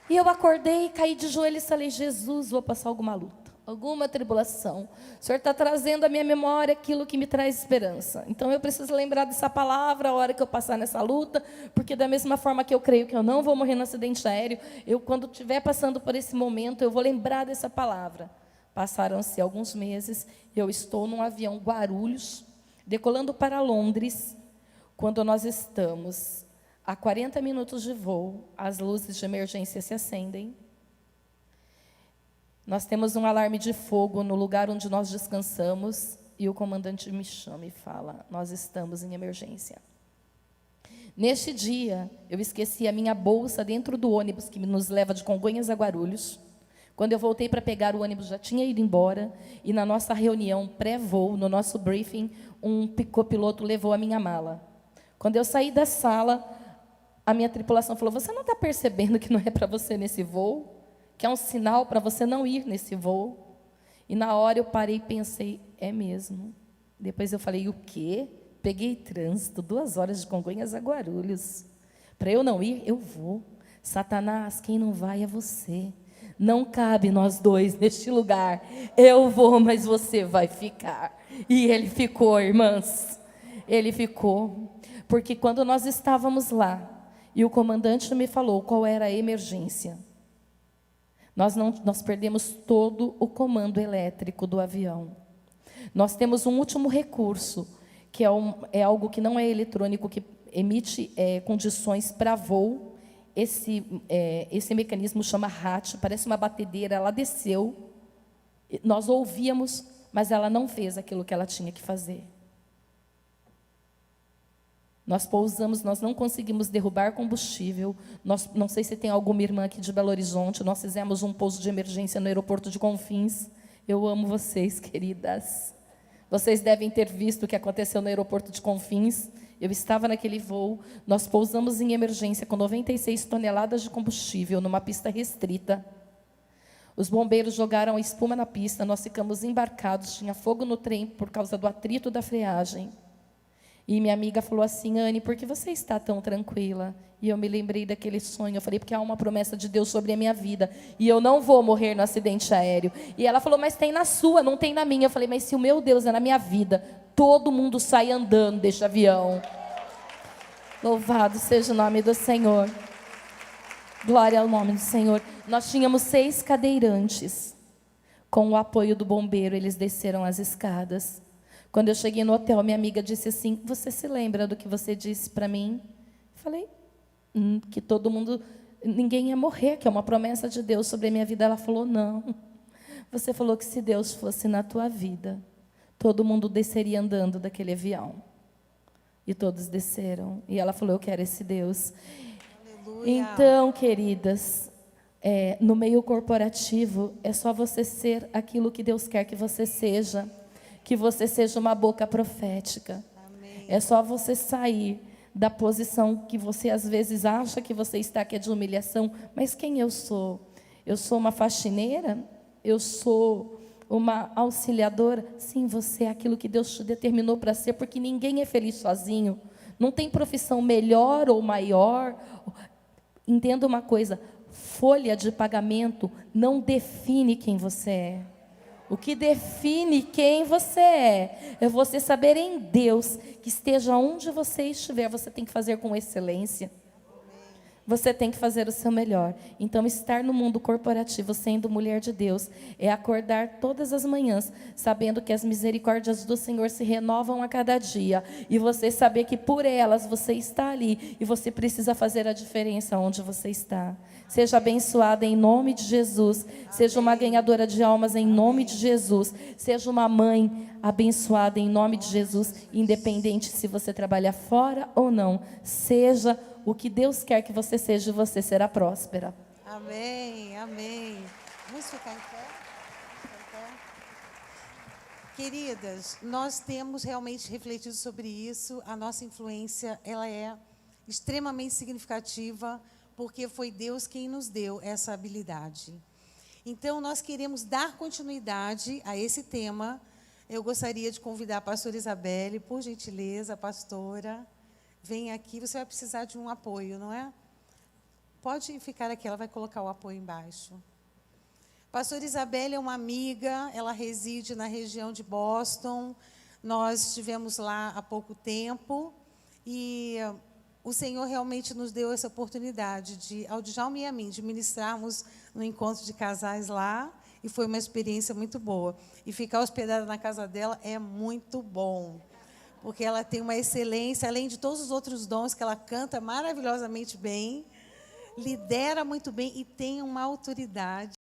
E eu acordei, caí de joelhos e falei: Jesus, vou passar alguma luta, alguma tribulação. O Senhor está trazendo à minha memória aquilo que me traz esperança. Então eu preciso lembrar dessa palavra a hora que eu passar nessa luta, porque da mesma forma que eu creio que eu não vou morrer no acidente aéreo, eu, quando estiver passando por esse momento, eu vou lembrar dessa palavra. Passaram-se alguns meses, eu estou num avião Guarulhos, decolando para Londres, quando nós estamos a 40 minutos de voo, as luzes de emergência se acendem. Nós temos um alarme de fogo no lugar onde nós descansamos, e o comandante me chama e fala: nós estamos em emergência. Neste dia, eu esqueci a minha bolsa dentro do ônibus que nos leva de Congonhas a Guarulhos. Quando eu voltei para pegar o ônibus, já tinha ido embora, e na nossa reunião pré-voo, no nosso briefing, um copiloto levou a minha mala. Quando eu saí da sala, a minha tripulação falou: você não está percebendo que não é para você nesse voo? Que é um sinal para você não ir nesse voo? E na hora eu parei e pensei: é mesmo. Depois eu falei: o quê? Peguei trânsito, 2 horas de Congonhas a Guarulhos. Para eu não ir, eu vou. Satanás, quem não vai é você. Não cabe nós dois neste lugar. Eu vou, mas você vai ficar. E ele ficou, irmãs. Ele ficou. Porque quando nós estávamos lá, e o comandante me falou qual era a emergência, nós perdemos todo o comando elétrico do avião. Nós temos um último recurso, que é algo que não é eletrônico, que emite condições para voo. esse mecanismo chama rádio, parece uma batedeira, ela desceu, nós ouvíamos, mas ela não fez aquilo que ela tinha que fazer. Nós pousamos, nós não conseguimos derrubar combustível. Não sei se tem alguma irmã aqui de Belo Horizonte, nós fizemos um pouso de emergência no aeroporto de Confins. Eu amo vocês, queridas. Vocês devem ter visto o que aconteceu no aeroporto de Confins. Eu estava naquele voo, nós pousamos em emergência com 96 toneladas de combustível numa pista restrita. Os bombeiros jogaram a espuma na pista, nós ficamos embarcados, tinha fogo no trem por causa do atrito da freagem. E minha amiga falou assim: Anne, por que você está tão tranquila? E eu me lembrei daquele sonho. Eu falei: porque há uma promessa de Deus sobre a minha vida. E eu não vou morrer no acidente aéreo. E ela falou: mas tem na sua, não tem na minha. Eu falei: mas se o meu Deus é na minha vida, todo mundo sai andando deste avião. Louvado seja o nome do Senhor. Glória ao nome do Senhor. Nós tínhamos 6 cadeirantes. Com o apoio do bombeiro, eles desceram as escadas. Quando eu cheguei no hotel, minha amiga disse assim: você se lembra do que você disse para mim? Eu falei: que todo mundo, ninguém ia morrer, que é uma promessa de Deus sobre a minha vida. Ela falou: não. Você falou que se Deus fosse na tua vida, todo mundo desceria andando daquele avião. E todos desceram. E ela falou: eu quero esse Deus. Aleluia. Então, queridas, no meio corporativo, é só você ser aquilo que Deus quer que você seja. Que você seja uma boca profética. Amém. É só você sair da posição que você às vezes acha que você está, que é de humilhação. Mas quem eu sou? Eu sou uma faxineira? Eu sou uma auxiliadora? Sim, você é aquilo que Deus te determinou para ser, porque ninguém é feliz sozinho. Não tem profissão melhor ou maior. Entenda uma coisa: folha de pagamento não define quem você é. O que define quem você é você saber em Deus que esteja onde você estiver, você tem que fazer com excelência. Você tem que fazer o seu melhor. Então, estar no mundo corporativo, sendo mulher de Deus, é acordar todas as manhãs, sabendo que as misericórdias do Senhor se renovam a cada dia. E você saber que por elas você está ali. E você precisa fazer a diferença onde você está. Seja abençoada em nome de Jesus. Seja uma ganhadora de almas em nome de Jesus. Seja uma mãe abençoada em nome de Jesus. Independente se você trabalha fora ou não. Seja o que Deus quer que você seja, você será próspera. Amém, amém. Vamos ficar em pé? Queridas, nós temos realmente refletido sobre isso. A nossa influência, ela é extremamente significativa, porque foi Deus quem nos deu essa habilidade. Então, nós queremos dar continuidade a esse tema. Eu gostaria de convidar a pastora Isabelle, por gentileza, pastora. Vem aqui, você vai precisar de um apoio, não é? Pode ficar aqui, ela vai colocar o apoio embaixo. Pastora Isabelle é uma amiga, ela reside na região de Boston. Nós estivemos lá há pouco tempo e o Senhor realmente nos deu essa oportunidade ao Djalma e a mim, de ministrarmos no encontro de casais lá, e foi uma experiência muito boa. E ficar hospedada na casa dela é muito bom, porque ela tem uma excelência, além de todos os outros dons, que ela canta maravilhosamente bem, lidera muito bem e tem uma autoridade